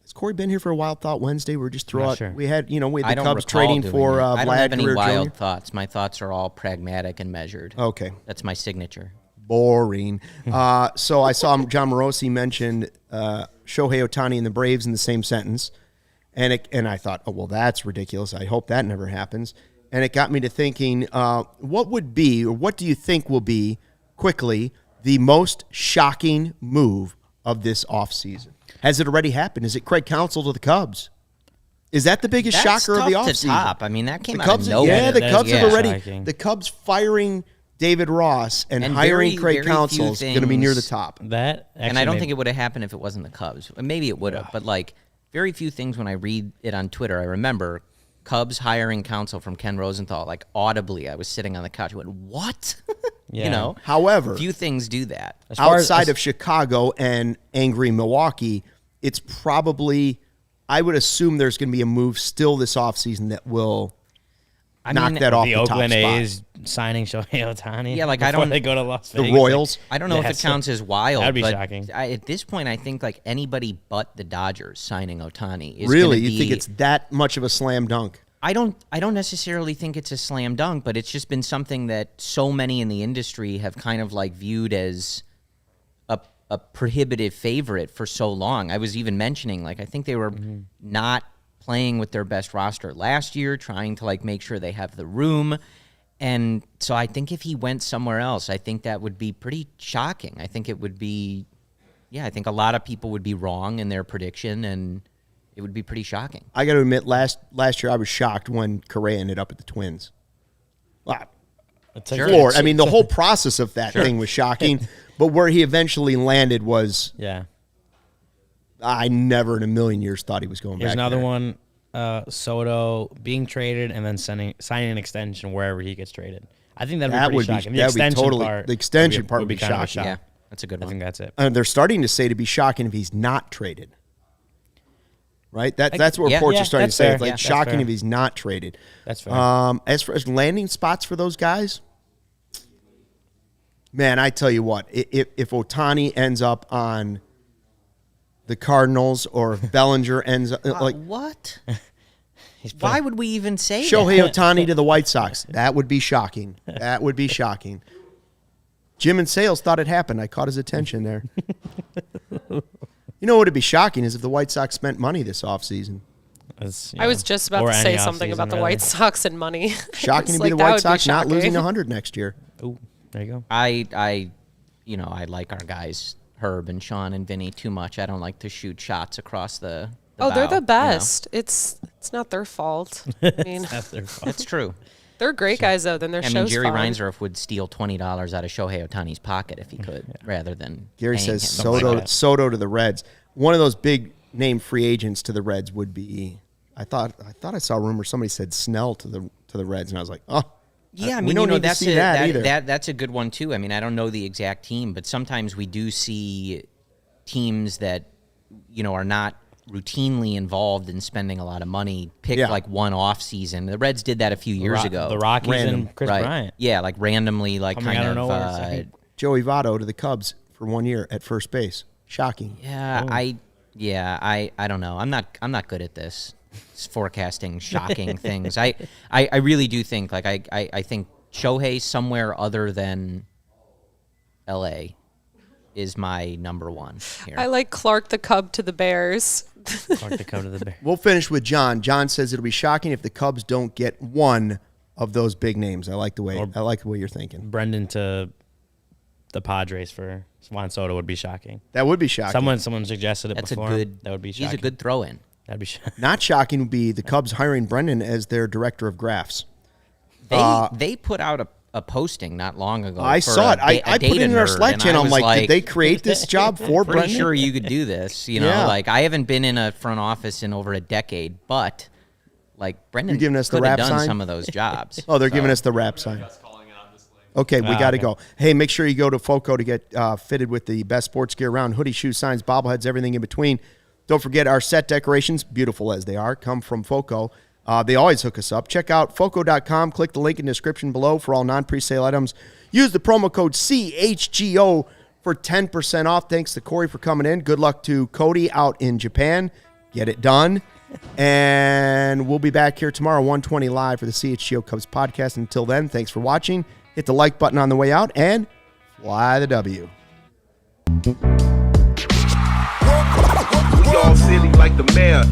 Has Corey been here for a Wild Thought Wednesday? We're just throwing out. Sure. We had, we I had the don't Cubs recall trading doing for it. Vlad I don't have any Guerrero wild Jr. thoughts. My thoughts are all pragmatic and measured. Okay. That's my signature. Boring. So I saw John Morosi mentioned Shohei Ohtani and the Braves in the same sentence, and I thought, oh, well, that's ridiculous. I hope that never happens. And it got me to thinking, what do you think will be, quickly, the most shocking move of this offseason? Has it already happened? Is it Craig Counsell to the Cubs? Is that the biggest shocker of the offseason? To top. I mean, that came the out Cubs, of nowhere. Yeah, the Cubs have already. Shocking. The Cubs firing David Ross and hiring Craig Counsell is going to be near the top. And I don't think it would have happened if it wasn't the Cubs. Maybe it would have, but like very few things when I read it on Twitter, I remember Cubs hiring Counsell from Ken Rosenthal. Like audibly, I was sitting on the couch. I went, "What?" Yeah. You know. However, few things do that. Outside of Chicago and angry Milwaukee, it's probably, I would assume there's going to be a move still this offseason that will knock that off the top spot. The Oakland A's signing Shohei Ohtani. Yeah, like they go to Las Vegas. The Royals. I don't know if it counts as wild. That'd be but shocking. At this point, I think like anybody but the Dodgers signing Ohtani is really. Gonna You think it's that much of a slam dunk? I don't necessarily think it's a slam dunk, but it's just been something that so many in the industry have kind of like viewed as a prohibitive favorite for so long. I was even mentioning, like, I think they were not playing with their best roster last year, trying to like make sure they have the room. And so I think if he went somewhere else, I think that would be pretty shocking. I think it would be, I think a lot of people would be wrong in their prediction, and it would be pretty shocking. I got to admit, last year I was shocked when Correa ended up at the Twins. Wow. Sure. I mean, the whole process of that thing was shocking, but where he eventually landed was, I never in a million years thought he was going back. Here's another one, Soto being traded and then signing an extension wherever he gets traded. I think that would be pretty shocking. The extension part would be kind of shocking. Yeah, that's a good one. I think that's it. They're starting to say to be shocking if he's not traded. Right? That's what reports are starting to say. Fair. It's like shocking if he's not traded. That's fair. As far as landing spots for those guys, man, I tell you what, if Ohtani ends up on the Cardinals or if Bellinger ends up like what? Why would we even say Shohei that? Ohtani to the White Sox? That would be shocking. That would be shocking. Jim and Sales thought it happened. I caught his attention there. You know what would be shocking is if the White Sox spent money this offseason. I was just about to say something about the White Sox and money. Shocking to be the White Sox not losing 100 next year. Oh, there you go. I like our guys, Herb and Sean and Vinny, too much. I don't like to shoot shots across the bow, they're the best. You know? It's not their fault. I mean, That's true. They're great guys, though. Then their show's Jerry fine. Reinsdorf would steal $20 out of Shohei Ohtani's pocket if he could, rather than Gary paying says him. Soto to the Reds. One of those big name free agents to the Reds would be. I thought I saw a rumor somebody said Snell to the Reds, and I was like, oh. Yeah, I we mean, don't need to see that either. That's a good one too. I mean, I don't know the exact team, but sometimes we do see teams that are not routinely involved in spending a lot of money pick like one off season. The Reds did that a few years ago. The Rockies and Chris Bryant. Yeah, like randomly, like Coming kind out of of. nowhere, Joey Votto to the Cubs for 1 year at first base. Shocking. Yeah, I don't know. I'm not good at this. Forecasting shocking things. I really do think I think Shohei somewhere other than LA is my number one here. I like Clark the Cub to the Bears. Clark the Cub to the Bears. We'll finish with John. John says it'll be shocking if the Cubs don't get one of those big names. I like the way you're thinking. Brendan to the Padres for Juan Soto would be shocking. That would be shocking. Someone suggested it before. That would be shocking. He's a good throw-in. That'd be shocking. Not shocking would be the Cubs hiring Brendan as their director of graphs. They put out a posting not long ago. I saw it. I put it in our Slack channel. I'm like, did they create this job for Brendan? Brendan? Sure you could do this. Like I haven't been in a front office in over a decade, but like Brendan giving us the could have rap done sign? some of those jobs. Oh, they're giving us the rap sign. Okay, we got to go. Hey, make sure you go to FOCO to get fitted with the best sports gear around. Hoodie, shoes, signs, bobbleheads, everything in between. Don't forget our set decorations, beautiful as they are, come from FOCO. They always hook us up. Check out FOCO.com. Click the link in the description below for all non-presale items. Use the promo code CHGO for 10% off. Thanks to Corey for coming in. Good luck to Cody out in Japan. Get it done. And we'll be back here tomorrow, 1:20 live for the CHGO Cubs podcast. Until then, thanks for watching. Hit the like button on the way out and fly the W. We all silly like the mayor.